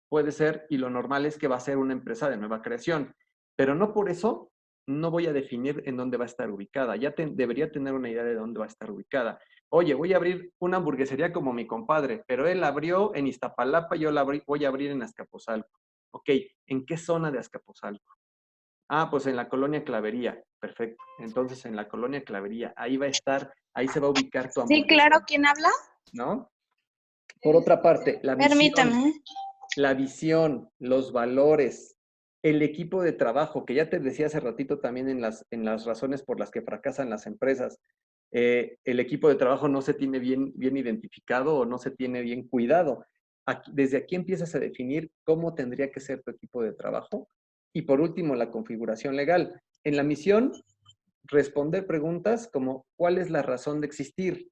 puede ser, y lo normal es que va a ser una empresa de nueva creación, pero no por eso no voy a definir en dónde va a estar ubicada. Ya debería tener una idea de dónde va a estar ubicada. Oye, voy a abrir una hamburguesería como mi compadre, pero él abrió en Iztapalapa y yo voy a abrir en Azcapotzalco. Ok, ¿en qué zona de Azcapotzalco? Ah, pues en la colonia Clavería. Perfecto. Entonces, en la colonia Clavería, ahí va a estar, ahí se va a ubicar tu hamburguesa. Sí, claro, ¿quién habla? ¿No? Por otra parte, Permítame. la visión, los valores, el equipo de trabajo, que ya te decía hace ratito también en las razones por las que fracasan las empresas. El equipo de trabajo no se tiene bien identificado o no se tiene bien cuidado. Desde aquí empiezas a definir cómo tendría que ser tu equipo de trabajo. Y por último, la configuración legal. En la misión, responder preguntas como ¿cuál es la razón de existir?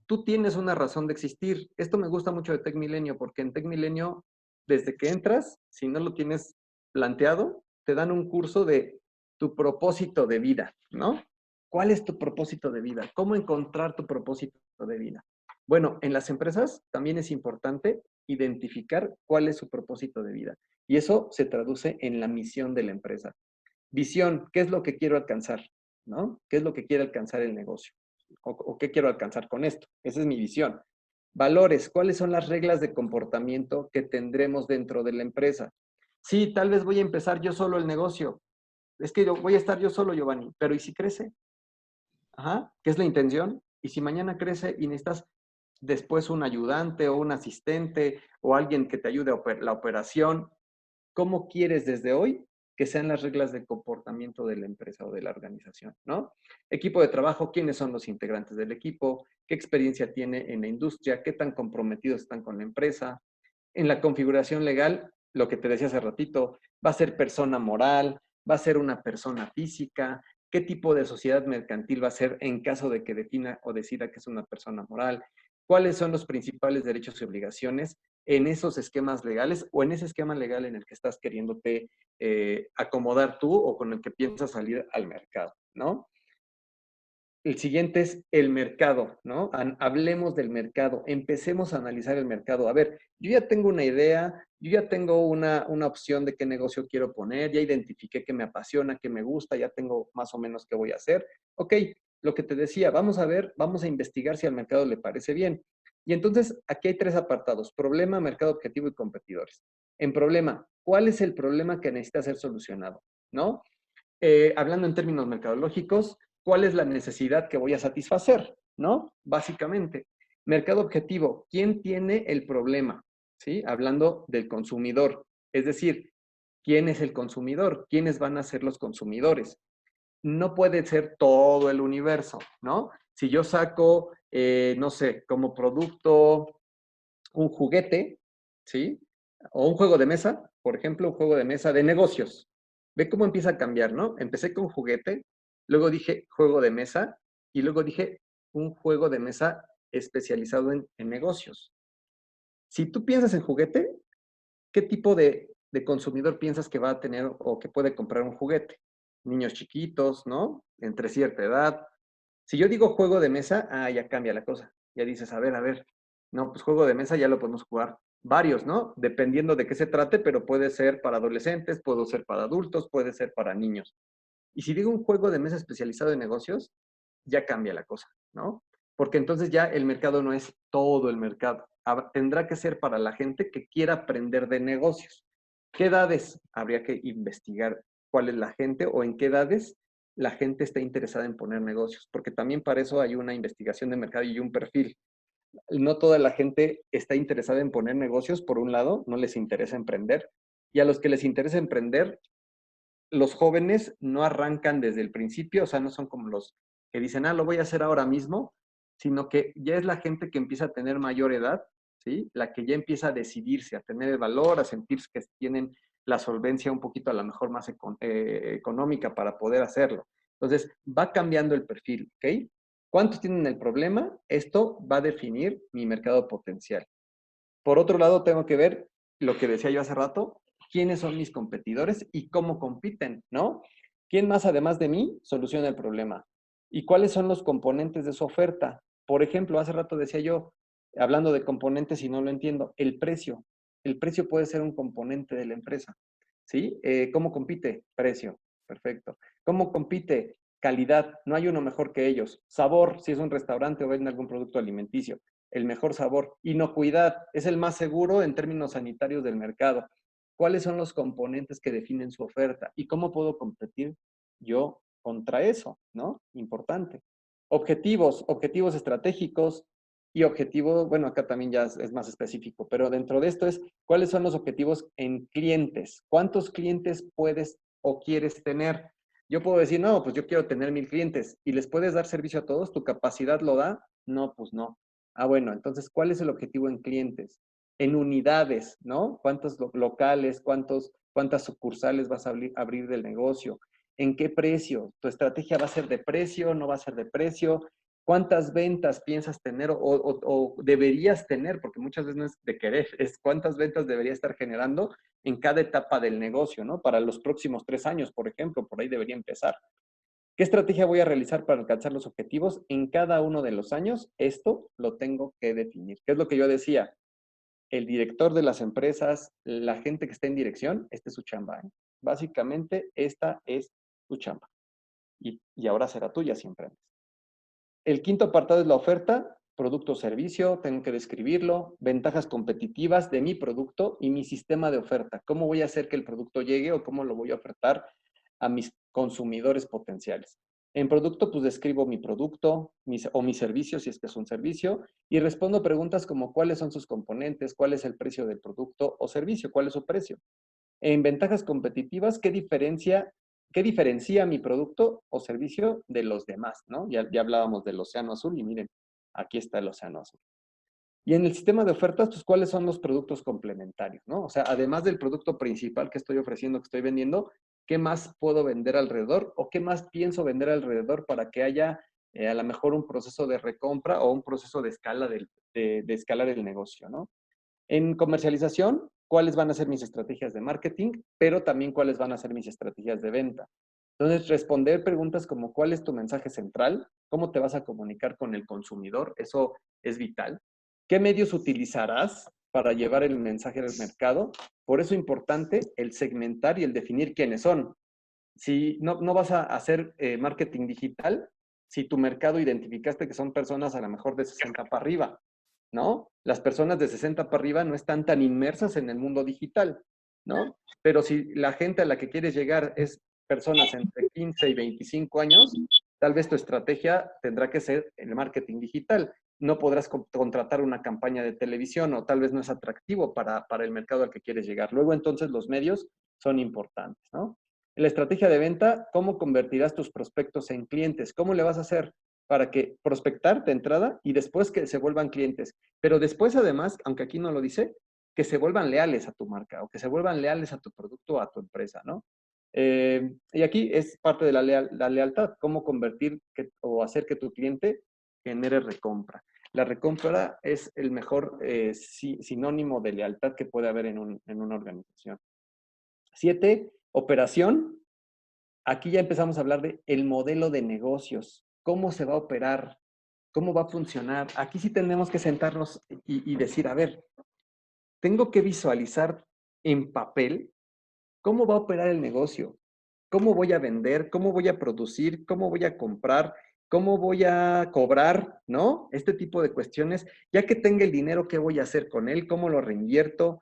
Tú tienes una razón de existir. Esto me gusta mucho de TecMilenio, porque en TecMilenio, desde que entras, si no lo tienes planteado, te dan un curso de tu propósito de vida, ¿no? ¿Cuál es tu propósito de vida? ¿Cómo encontrar tu propósito de vida? Bueno, en las empresas también es importante identificar cuál es su propósito de vida. Y eso se traduce en la misión de la empresa. Visión, ¿qué es lo que quiero alcanzar? ¿No? ¿Qué es lo que quiere alcanzar el negocio? ¿O qué quiero alcanzar con esto? Esa es mi visión. Valores, ¿cuáles son las reglas de comportamiento que tendremos dentro de la empresa? Sí, tal vez voy a empezar yo solo el negocio. Es que voy a estar yo solo, Giovanni, pero ¿y si crece? Ajá, ¿qué es la intención? Y si mañana crece y necesitas después un ayudante o un asistente o alguien que te ayude a la operación, ¿cómo quieres desde hoy que sean las reglas de comportamiento de la empresa o de la organización, ¿no? Equipo de trabajo, ¿quiénes son los integrantes del equipo? ¿Qué experiencia tiene en la industria? ¿Qué tan comprometidos están con la empresa? En la configuración legal, lo que te decía hace ratito, va a ser persona moral, va a ser una persona física, qué tipo de sociedad mercantil va a ser en caso de que defina o decida que es una persona moral, cuáles son los principales derechos y obligaciones en esos esquemas legales o en ese esquema legal en el que estás queriéndote acomodar tú o con el que piensas salir al mercado, ¿no? El siguiente es el mercado, ¿no? Hablemos del mercado, empecemos a analizar el mercado. A ver, yo ya tengo una idea, yo ya tengo una opción de qué negocio quiero poner, ya identifiqué qué me apasiona, qué me gusta, ya tengo más o menos qué voy a hacer. Ok, lo que te decía, vamos a ver, vamos a investigar si al mercado le parece bien. Y entonces, aquí hay 3 apartados: problema, mercado objetivo y competidores. En problema, ¿cuál es el problema que necesita ser solucionado? ¿No? Hablando en términos mercadológicos, ¿cuál es la necesidad que voy a satisfacer? ¿No? Básicamente. Mercado objetivo, ¿quién tiene el problema? ¿Sí? Hablando del consumidor. Es decir, ¿quién es el consumidor? ¿Quiénes van a ser los consumidores? No puede ser todo el universo, ¿no? Si yo saco, no sé, como producto un juguete, ¿sí? O un juego de mesa, por ejemplo, un juego de mesa de negocios. Ve cómo empieza a cambiar, ¿no? Empecé con juguete, luego dije juego de mesa y luego dije un juego de mesa especializado en negocios. Si tú piensas en juguete, ¿qué tipo de consumidor piensas que va a tener o que puede comprar un juguete? Niños chiquitos, ¿no? Entre cierta edad. Si yo digo juego de mesa, ya cambia la cosa. Ya dices, a ver, no, pues juego de mesa ya lo podemos jugar varios, ¿no? Dependiendo de qué se trate, pero puede ser para adolescentes, puede ser para adultos, puede ser para niños. Y si digo un juego de mesa especializado en negocios, ya cambia la cosa, ¿no? Porque entonces ya el mercado no es todo el mercado. Tendrá que ser para la gente que quiera aprender de negocios. ¿Qué edades? Habría que investigar cuál es la gente o en qué edades la gente está interesada en poner negocios, porque también para eso hay una investigación de mercado y un perfil. No toda la gente está interesada en poner negocios, por un lado, no les interesa emprender, y a los que les interesa emprender, los jóvenes no arrancan desde el principio, o sea, no son como los que dicen, lo voy a hacer ahora mismo, sino que ya es la gente que empieza a tener mayor edad, ¿sí? La que ya empieza a decidirse, a tener el valor, a sentirse que tienen la solvencia un poquito a lo mejor más económica para poder hacerlo. Entonces, va cambiando el perfil, ¿ok? ¿Cuántos tienen el problema? Esto va a definir mi mercado potencial. Por otro lado, tengo que ver lo que decía yo hace rato, quiénes son mis competidores y cómo compiten, ¿no? ¿Quién más, además de mí, soluciona el problema? ¿Y cuáles son los componentes de su oferta? Por ejemplo, hace rato decía yo, hablando de componentes y no lo entiendo, el precio. El precio puede ser un componente de la empresa, ¿sí? ¿Cómo compite? Precio, perfecto. ¿Cómo compite? Calidad, no hay uno mejor que ellos. Sabor, si es un restaurante o venden algún producto alimenticio, el mejor sabor. Inocuidad, es el más seguro en términos sanitarios del mercado. ¿Cuáles son los componentes que definen su oferta? ¿Y cómo puedo competir yo contra eso? ¿No? Importante. Objetivos estratégicos y objetivos, bueno, acá también ya es más específico, pero dentro de esto es, ¿cuáles son los objetivos en clientes? ¿Cuántos clientes puedes o quieres tener? Yo puedo decir, no, pues yo quiero tener 1000 clientes y les puedes dar servicio a todos, ¿tu capacidad lo da? No, pues no. Bueno, entonces, ¿cuál es el objetivo en clientes? En unidades, ¿no? ¿Cuántos locales, cuántas sucursales vas a abrir del negocio? ¿En qué precio? ¿Tu estrategia va a ser de precio? ¿No va a ser de precio? ¿Cuántas ventas piensas tener o deberías tener? Porque muchas veces no es de querer, es cuántas ventas debería estar generando en cada etapa del negocio, ¿no? Para los próximos 3 años, por ejemplo, por ahí debería empezar. ¿Qué estrategia voy a realizar para alcanzar los objetivos en cada uno de los años? Esto lo tengo que definir. ¿Qué es lo que yo decía? El director de las empresas, la gente que está en dirección, esta es su chamba, ¿eh? Básicamente, esta es tu chamba. Y ahora será tuya si emprendes. El quinto apartado es la oferta, producto o servicio, tengo que describirlo, ventajas competitivas de mi producto y mi sistema de oferta. ¿Cómo voy a hacer que el producto llegue o cómo lo voy a ofertar a mis consumidores potenciales? En producto, pues describo mi producto o mi servicio, si es que es un servicio, y respondo preguntas como cuáles son sus componentes, cuál es el precio del producto o servicio, cuál es su precio. En ventajas competitivas, ¿qué diferencia mi producto o servicio de los demás, ¿no? Ya hablábamos del océano azul y miren, aquí está el océano azul. Y en el sistema de ofertas, pues, ¿cuáles son los productos complementarios, no? O sea, además del producto principal que estoy ofreciendo, que estoy vendiendo, ¿qué más puedo vender alrededor? ¿O qué más pienso vender alrededor para que haya a lo mejor un proceso de recompra o un proceso de escala de escalar el negocio, ¿no? En comercialización, ¿cuáles van a ser mis estrategias de marketing? Pero también cuáles van a ser mis estrategias de venta. Entonces, responder preguntas como ¿cuál es tu mensaje central? ¿Cómo te vas a comunicar con el consumidor? Eso es vital. ¿Qué medios utilizarás para llevar el mensaje al mercado? Por eso es importante el segmentar y el definir quiénes son. Si no vas a hacer marketing digital, si tu mercado identificaste que son personas a lo mejor de 60 para arriba, ¿no? Las personas de 60 para arriba no están tan inmersas en el mundo digital, ¿no? Pero si la gente a la que quieres llegar es personas entre 15 y 25 años, tal vez tu estrategia tendrá que ser el marketing digital. No podrás contratar una campaña de televisión o tal vez no es atractivo para el mercado al que quieres llegar. Luego, entonces, los medios son importantes, ¿no? En la estrategia de venta, ¿cómo convertirás tus prospectos en clientes? ¿Cómo le vas a hacer para que prospectar de entrada y después que se vuelvan clientes? Pero después, además, aunque aquí no lo dice, que se vuelvan leales a tu marca o que se vuelvan leales a tu producto o a tu empresa, ¿no? Y aquí es parte de la lealtad, cómo convertir o hacer que tu cliente genere recompra. La recompra es el mejor sinónimo de lealtad que puede haber en una organización. 7, operación. Aquí ya empezamos a hablar de el modelo de negocios, cómo se va a operar, cómo va a funcionar. Aquí sí tenemos que sentarnos y decir, a ver, tengo que visualizar en papel cómo va a operar el negocio, cómo voy a vender, cómo voy a producir, cómo voy a comprar, cómo voy a cobrar, ¿no? Este tipo de cuestiones. Ya que tenga el dinero, ¿qué voy a hacer con él? ¿Cómo lo reinvierto?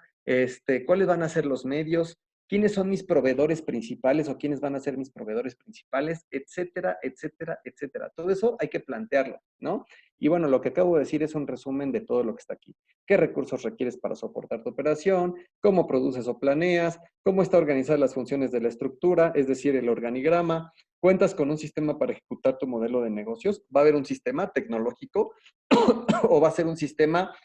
¿Cuáles van a ser los medios? ¿Quiénes son mis proveedores principales o quiénes van a ser mis proveedores principales? Etcétera, etcétera, etcétera. Todo eso hay que plantearlo, ¿no? Y bueno, lo que acabo de decir es un resumen de todo lo que está aquí. ¿Qué recursos requieres para soportar tu operación? ¿Cómo produces o planeas? ¿Cómo está organizadas las funciones de la estructura? Es decir, el organigrama. ¿Cuentas con un sistema para ejecutar tu modelo de negocios? ¿Va a haber un sistema tecnológico o va a ser un sistema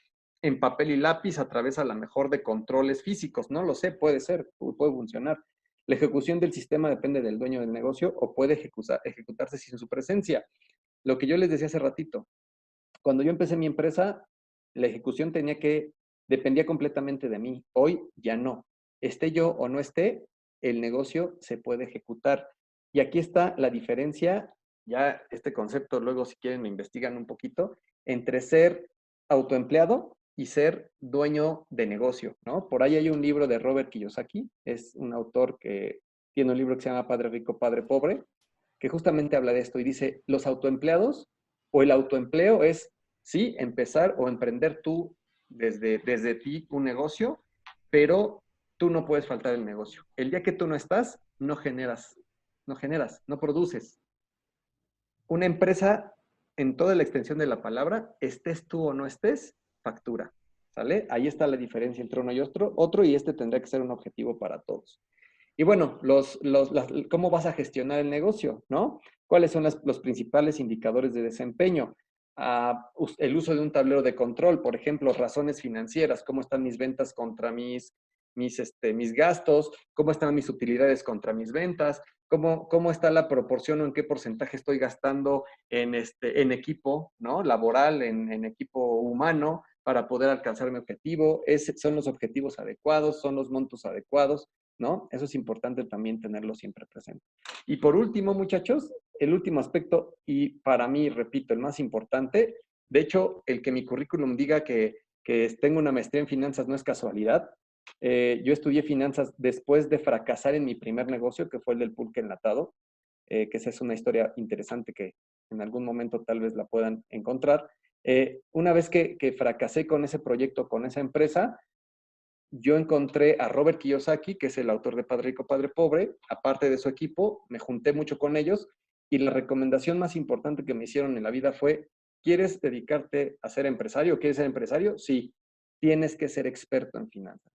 en papel y lápiz a través a lo mejor de controles físicos? No lo sé, puede ser, puede funcionar. La ejecución del sistema depende del dueño del negocio o puede ejecutarse sin su presencia. Lo que yo les decía hace ratito, cuando yo empecé mi empresa, la ejecución dependía completamente de mí. Hoy ya no. Esté yo o no esté, el negocio se puede ejecutar. Y aquí está la diferencia, ya este concepto luego si quieren me investigan un poquito, entre ser autoempleado y ser dueño de negocio, ¿no? Por ahí hay un libro de Robert Kiyosaki, es un autor que tiene un libro que se llama Padre Rico, Padre Pobre, que justamente habla de esto y dice, los autoempleados o el autoempleo es, sí, empezar o emprender tú desde ti un negocio, pero tú no puedes faltar el negocio. El día que tú no estás, no generas, no produces. Una empresa, en toda la extensión de la palabra, estés tú o no estés, factura, ¿sale? Ahí está la diferencia entre uno y otro y este tendrá que ser un objetivo para todos. Y bueno, ¿cómo vas a gestionar el negocio, no? ¿Cuáles son los principales indicadores de desempeño? El uso de un tablero de control, por ejemplo, razones financieras, cómo están mis ventas contra mis gastos, cómo están mis utilidades contra mis ventas, cómo está la proporción o en qué porcentaje estoy gastando en equipo, ¿no? Laboral, en equipo humano, para poder alcanzar mi objetivo. ¿Son los objetivos adecuados? ¿Son los montos adecuados? ¿No? Eso es importante también tenerlo siempre presente. Y por último, muchachos, el último aspecto y para mí, repito, el más importante. De hecho, el que mi currículum diga que tengo una maestría en finanzas no es casualidad. Yo estudié finanzas después de fracasar en mi primer negocio, que fue el del pulque enlatado, que esa es una historia interesante que en algún momento tal vez la puedan encontrar. Una vez que fracasé con ese proyecto, con esa empresa, yo encontré a Robert Kiyosaki, que es el autor de Padre Rico, Padre Pobre. Aparte de su equipo, me junté mucho con ellos y la recomendación más importante que me hicieron en la vida fue: ¿quieres dedicarte a ser empresario? ¿Quieres ser empresario? Sí, tienes que ser experto en finanzas.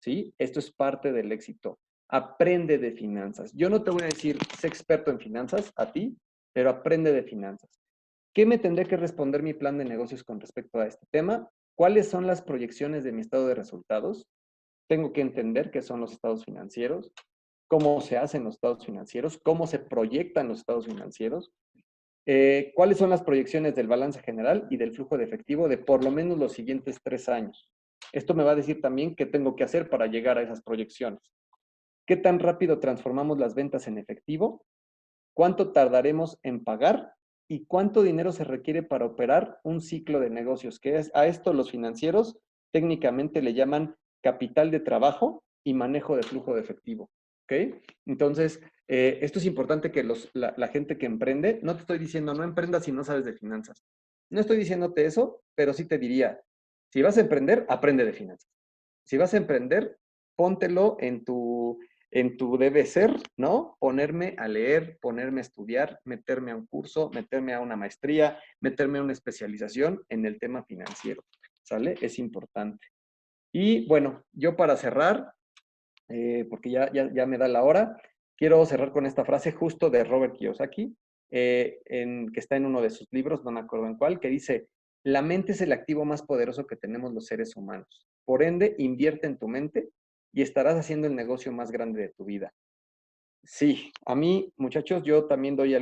¿Sí? Esto es parte del éxito. Aprende de finanzas. Yo no te voy a decir, sé experto en finanzas a ti, pero aprende de finanzas. ¿Qué me tendré que responder mi plan de negocios con respecto a este tema? ¿Cuáles son las proyecciones de mi estado de resultados? Tengo que entender qué son los estados financieros, cómo se hacen los estados financieros, cómo se proyectan los estados financieros, cuáles son las proyecciones del balance general y del flujo de efectivo de por lo menos los siguientes 3 años. Esto me va a decir también qué tengo que hacer para llegar a esas proyecciones. ¿Qué tan rápido transformamos las ventas en efectivo? ¿Cuánto tardaremos en pagar? ¿Y cuánto dinero se requiere para operar un ciclo de negocios? Que es, a esto los financieros técnicamente le llaman capital de trabajo y manejo de flujo de efectivo. ¿Ok? Entonces, esto es importante que la gente que emprende, no te estoy diciendo no emprendas si no sabes de finanzas. No estoy diciéndote eso, pero sí te diría, si vas a emprender, aprende de finanzas. Si vas a emprender, póntelo en tu debe ser, ¿no? Ponerme a leer, ponerme a estudiar, meterme a un curso, meterme a una maestría, meterme a una especialización en el tema financiero, ¿sale? Es importante. Y bueno, yo para cerrar, porque ya me da la hora, quiero cerrar con esta frase justo de Robert Kiyosaki, que está en uno de sus libros, no me acuerdo en cuál, que dice: la mente es el activo más poderoso que tenemos los seres humanos. Por ende, invierte en tu mente y estarás haciendo el negocio más grande de tu vida. Sí, a mí, muchachos, yo también doy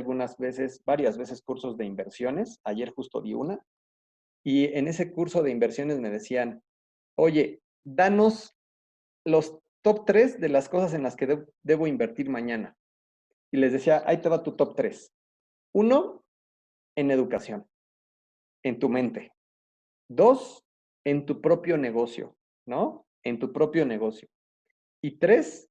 varias veces cursos de inversiones. Ayer justo di una. Y en ese curso de inversiones me decían: oye, danos los top 3 de las cosas en las que debo invertir mañana. Y les decía, ahí te va tu top 3. 1, en educación, en tu mente. 2, en tu propio negocio, ¿no? En tu propio negocio. Y 3,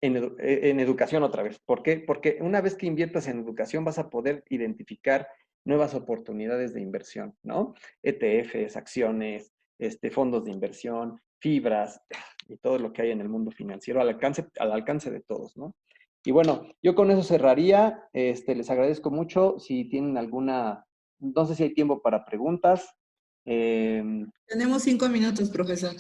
en educación otra vez. ¿Por qué? Porque una vez que inviertas en educación vas a poder identificar nuevas oportunidades de inversión, ¿no? ETFs, acciones, fondos de inversión, fibras y todo lo que hay en el mundo financiero al alcance de todos, ¿no? Y bueno, yo con eso cerraría. Les agradezco mucho. Si tienen alguna, no sé si hay tiempo para preguntas. Tenemos 5 minutos, profesor.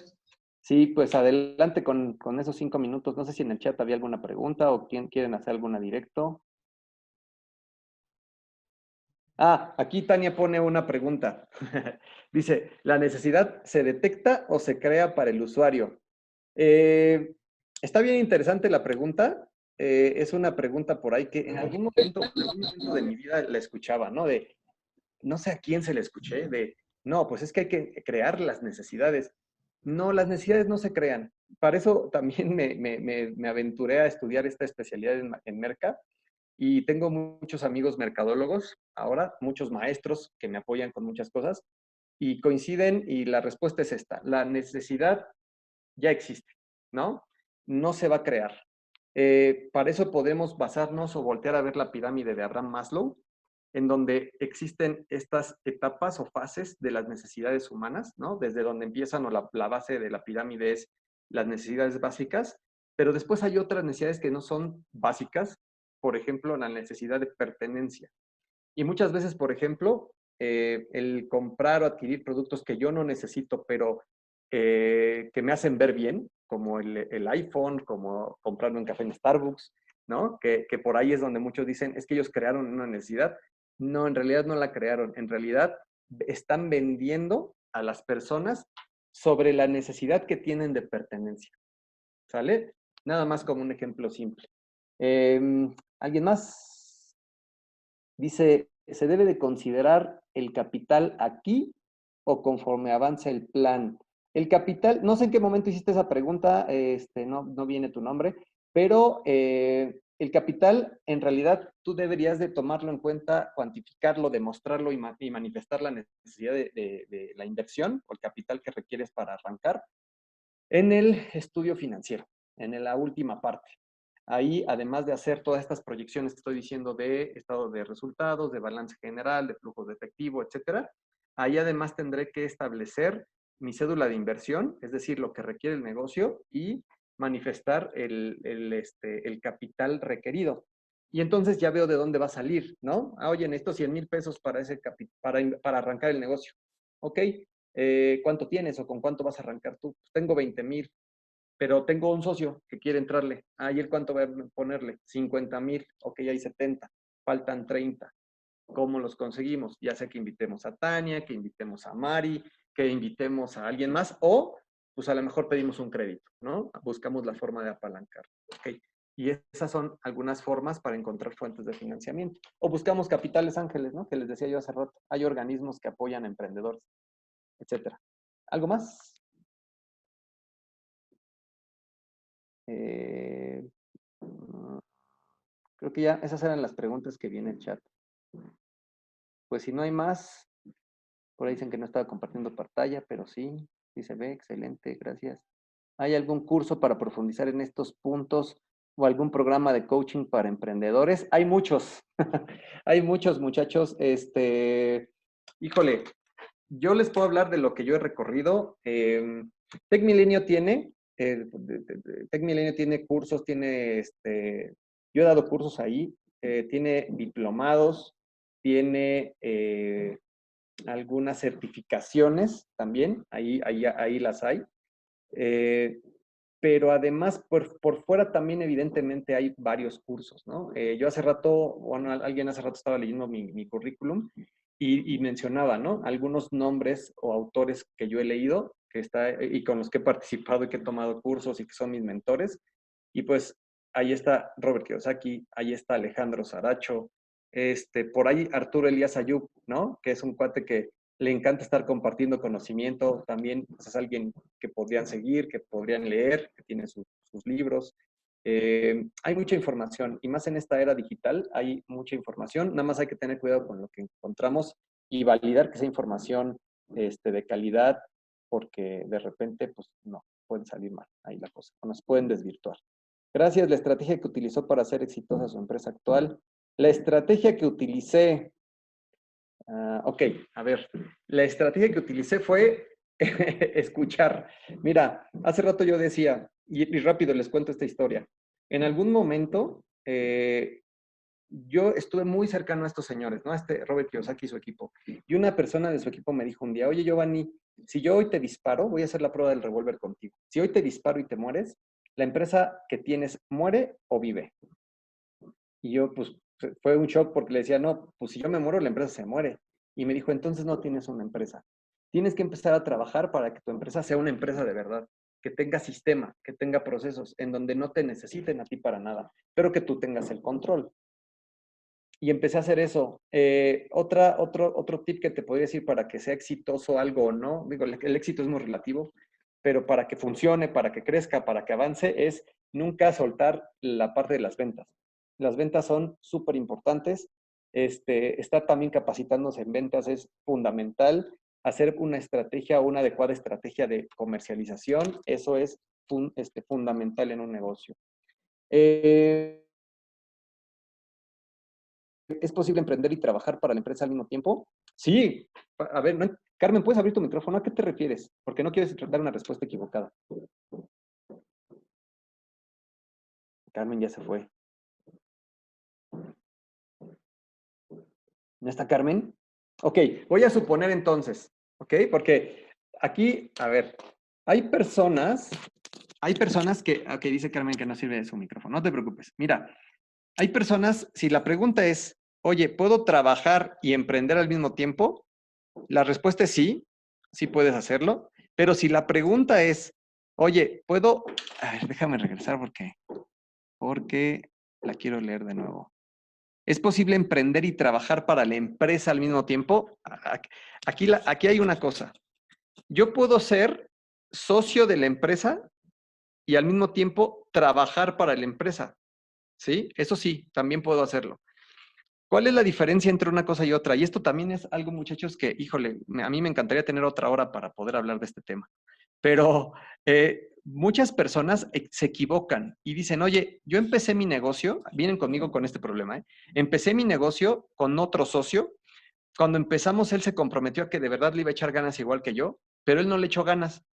Sí, pues adelante con esos 5 minutos. No sé si en el chat había alguna pregunta o quieren hacer alguna directo. Aquí Tania pone una pregunta. Dice, ¿la necesidad se detecta o se crea para el usuario? Está bien interesante la pregunta. Es una pregunta por ahí que en algún momento de mi vida la escuchaba, ¿no? No sé a quién se le escuché, no, pues es que hay que crear las necesidades. No, las necesidades no se crean. Para eso también me aventuré a estudiar esta especialidad en Merca y tengo muchos amigos mercadólogos ahora, muchos maestros que me apoyan con muchas cosas y coinciden y la respuesta es esta: la necesidad ya existe, ¿no? No se va a crear. Para eso podemos basarnos o voltear a ver la pirámide de Abraham Maslow, en donde existen estas etapas o fases de las necesidades humanas, ¿no? Desde donde empiezan, o la base de la pirámide es las necesidades básicas, pero después hay otras necesidades que no son básicas, por ejemplo, la necesidad de pertenencia. Y muchas veces, por ejemplo, el comprar o adquirir productos que yo no necesito, pero que me hacen ver bien, como el iPhone, como comprarme un café en Starbucks, ¿no? Que por ahí es donde muchos dicen, es que ellos crearon una necesidad. No, en realidad no la crearon. En realidad están vendiendo a las personas sobre la necesidad que tienen de pertenencia. ¿Sale? Nada más como un ejemplo simple. ¿Alguien más? Dice, ¿se debe de considerar el capital aquí o conforme avanza el plan? El capital, no sé en qué momento hiciste esa pregunta, no viene tu nombre, pero el capital, en realidad, tú deberías de tomarlo en cuenta, cuantificarlo, demostrarlo y manifestar la necesidad de la inversión o el capital que requieres para arrancar en el estudio financiero, en la última parte. Ahí, además de hacer todas estas proyecciones que estoy diciendo de estado de resultados, de balance general, de flujos de efectivo, etcétera, ahí además tendré que establecer mi cédula de inversión, es decir, lo que requiere el negocio, y manifestar el capital requerido. Y entonces ya veo de dónde va a salir, ¿no? Oye, necesito 100,000 pesos para arrancar el negocio. Ok, ¿cuánto tienes o con cuánto vas a arrancar tú? Pues tengo 20,000, pero tengo un socio que quiere entrarle. ¿Y él cuánto va a ponerle? 50,000. Ok, hay 70. Faltan 30. ¿Cómo los conseguimos? Ya sea que invitemos a Tania, que invitemos a Mari, que invitemos a alguien más, o pues a lo mejor pedimos un crédito, ¿no? Buscamos la forma de apalancar. Ok. Y esas son algunas formas para encontrar fuentes de financiamiento. O buscamos capitales ángeles, ¿no? Que les decía yo hace rato. Hay organismos que apoyan a emprendedores, etcétera. ¿Algo más? Creo que ya esas eran las preguntas que vi en el chat. Pues si no hay más, por ahí dicen que no estaba compartiendo pantalla, pero sí se ve, excelente, gracias. ¿Hay algún curso para profundizar en estos puntos o algún programa de coaching para emprendedores? Hay muchos, hay muchos muchachos. Híjole, yo les puedo hablar de lo que yo he recorrido. TecMilenio tiene cursos, yo he dado cursos ahí, tiene diplomados, tiene algunas certificaciones también, ahí las hay. Pero además, por fuera también evidentemente hay varios cursos, ¿no? Yo hace rato, bueno, alguien hace rato estaba leyendo mi currículum y mencionaba, ¿no? Algunos nombres o autores que yo he leído y con los que he participado y que he tomado cursos y que son mis mentores. Y pues ahí está Robert Kiyosaki, ahí está Alejandro Saracho, por ahí Arturo Elías Ayub, ¿no? Que es un cuate que le encanta estar compartiendo conocimiento, también pues, es alguien que podrían seguir, que podrían leer, que tiene sus libros. Hay mucha información, y más en esta era digital hay mucha información, nada más hay que tener cuidado con lo que encontramos y validar que esa información de calidad, porque de repente, pues no, pueden salir mal ahí la cosa, o nos pueden desvirtuar. Gracias, la estrategia que utilizó para hacer exitosa su empresa actual. La estrategia que utilicé, ok, a ver, la estrategia que utilicé fue escuchar. Mira, hace rato yo decía, y rápido les cuento esta historia. En algún momento, yo estuve muy cercano a estos señores, ¿no? A Robert Kiyosaki y su equipo. Y una persona de su equipo me dijo un día, oye, Giovanni, si yo hoy te disparo, voy a hacer la prueba del revólver contigo. Si hoy te disparo y te mueres, ¿la empresa que tienes muere o vive? Y yo, pues, fue un shock porque le decía, no, pues si yo me muero, la empresa se muere. Y me dijo, entonces no tienes una empresa. Tienes que empezar a trabajar para que tu empresa sea una empresa de verdad, que tenga sistema, que tenga procesos, en donde no te necesiten a ti para nada, pero que tú tengas el control. Y empecé a hacer eso. Otro tip que te podría decir para que sea exitoso algo o no, digo, el éxito es muy relativo, pero para que funcione, para que crezca, para que avance, es nunca soltar la parte de las ventas. Las ventas son súper importantes. Estar también capacitándose en ventas es fundamental. Hacer una estrategia, una adecuada estrategia de comercialización, eso es fundamental en un negocio. ¿Es posible emprender y trabajar para la empresa al mismo tiempo? Sí. A ver, Carmen, ¿puedes abrir tu micrófono? ¿A qué te refieres? Porque no quieres dar una respuesta equivocada. Carmen ya se fue. ¿No está Carmen? Ok, voy a suponer entonces, ¿ok? Porque aquí, a ver, hay personas que, ok, dice Carmen que no sirve de su micrófono, no te preocupes. Mira, hay personas, si la pregunta es, oye, ¿puedo trabajar y emprender al mismo tiempo? La respuesta es sí, sí puedes hacerlo, pero si la pregunta es, oye, ¿puedo? A ver, déjame regresar porque la quiero leer de nuevo. ¿Es posible emprender y trabajar para la empresa al mismo tiempo? Aquí hay una cosa. Yo puedo ser socio de la empresa y al mismo tiempo trabajar para la empresa. ¿sí? Eso sí, también puedo hacerlo. ¿Cuál es la diferencia entre una cosa y otra? Y esto también es algo, muchachos, que, híjole, a mí me encantaría tener otra hora para poder hablar de este tema. Pero muchas personas se equivocan y dicen, oye, yo empecé mi negocio, vienen conmigo con este problema, empecé mi negocio con otro socio. Cuando empezamos, él se comprometió a que de verdad le iba a echar ganas igual que yo, pero él no le echó ganas.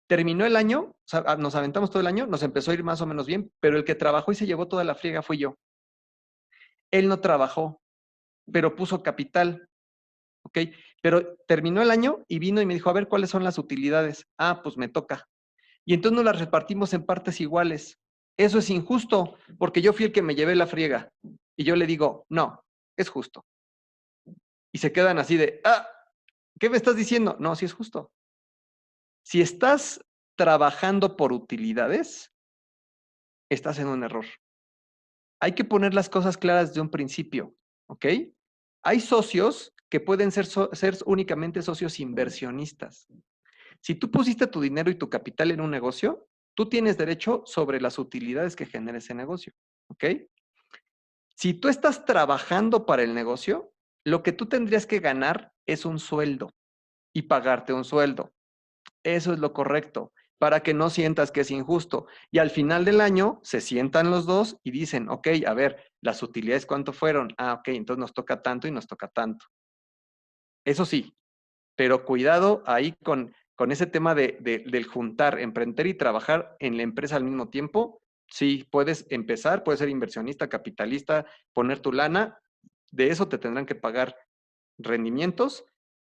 Terminó el año, o sea, nos aventamos todo el año, nos empezó a ir más o menos bien, pero el que trabajó y se llevó toda la friega fui yo. Él no trabajó, pero puso capital, ¿ok? Pero terminó el año y vino y me dijo, a ver, ¿cuáles son las utilidades? Ah, pues me toca. Y entonces nos las repartimos en partes iguales. Eso es injusto, porque yo fui el que me llevé la friega. Y yo le digo, no, es justo. Y se quedan así de, ¿qué me estás diciendo? No, sí es justo. Si estás trabajando por utilidades, estás en un error. Hay que poner las cosas claras de un principio, ¿ok? Hay socios que pueden ser únicamente socios inversionistas. Si tú pusiste tu dinero y tu capital en un negocio, tú tienes derecho sobre las utilidades que genera ese negocio, ¿ok? Si tú estás trabajando para el negocio, lo que tú tendrías que ganar es un sueldo y pagarte un sueldo. Eso es lo correcto, para que no sientas que es injusto. Y al final del año se sientan los dos y dicen, ok, a ver, las utilidades, ¿cuánto fueron? Ah, ok, entonces nos toca tanto y nos toca tanto. Eso sí, pero cuidado ahí con ese tema del juntar, emprender y trabajar en la empresa al mismo tiempo. Sí, puedes empezar, puedes ser inversionista, capitalista, poner tu lana, de eso te tendrán que pagar rendimientos,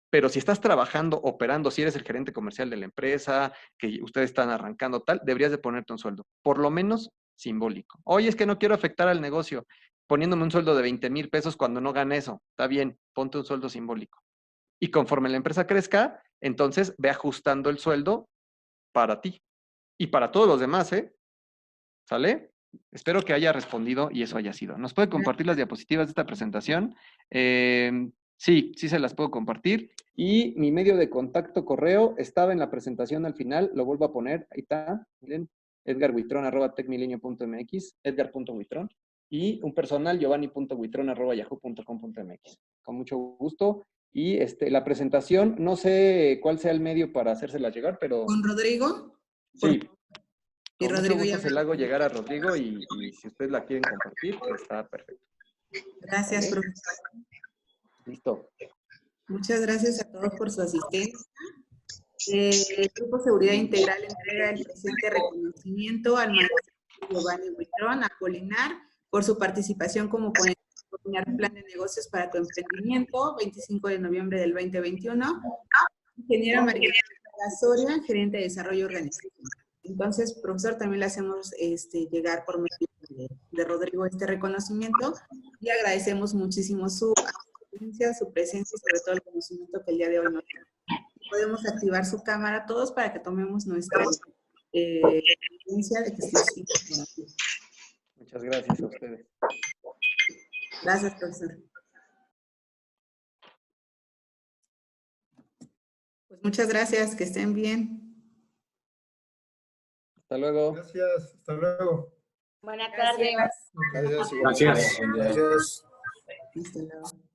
pero si estás trabajando, operando, si eres el gerente comercial de la empresa, que ustedes están arrancando tal, deberías de ponerte un sueldo, por lo menos simbólico. Oye, es que no quiero afectar al negocio poniéndome un sueldo de 20,000 pesos cuando no gane eso. Está bien, ponte un sueldo simbólico. Y conforme la empresa crezca, entonces ve ajustando el sueldo para ti y para todos los demás, ¿eh? ¿Sale? Espero que haya respondido y eso haya sido. ¿Nos puede compartir las diapositivas de esta presentación? Sí, sí se las puedo compartir. Y mi medio de contacto correo estaba en la presentación al final, lo vuelvo a poner, ahí está, miren, edgarhuitron@tecmilenio.mx, edgar.huitron, y un personal, giovanni.huitron@yahoo.com.mx. Con mucho gusto. Y la presentación, no sé cuál sea el medio para hacérsela llegar, pero ¿Con Rodrigo? sí. Y Con mucho Rodrigo gusto ya. se la hago llegar a Rodrigo y si ustedes la quieren compartir, está perfecto. Gracias, ¿Vale? profesor. Listo. Muchas gracias a todos por su asistencia. El Grupo Seguridad Integral entrega el presente reconocimiento al maestro Giovanni Huitrón Apolinar por su participación como ponente del Plan de Negocios para tu Emprendimiento, 25 de noviembre del 2021. Ingeniera María Soria, gerente de Desarrollo Organizacional. Entonces, profesor, también le hacemos llegar por medio de Rodrigo este reconocimiento y agradecemos muchísimo su asistencia, su presencia y sobre todo el conocimiento que el día de hoy nos da. Podemos activar su cámara todos para que tomemos nuestra evidencia de que estamos interactivos. Muchas gracias a ustedes. Gracias, profesor. Pues muchas gracias, que estén bien. Hasta luego. Gracias, hasta luego. Buenas tardes. Gracias. Gracias. Gracias. Hasta luego.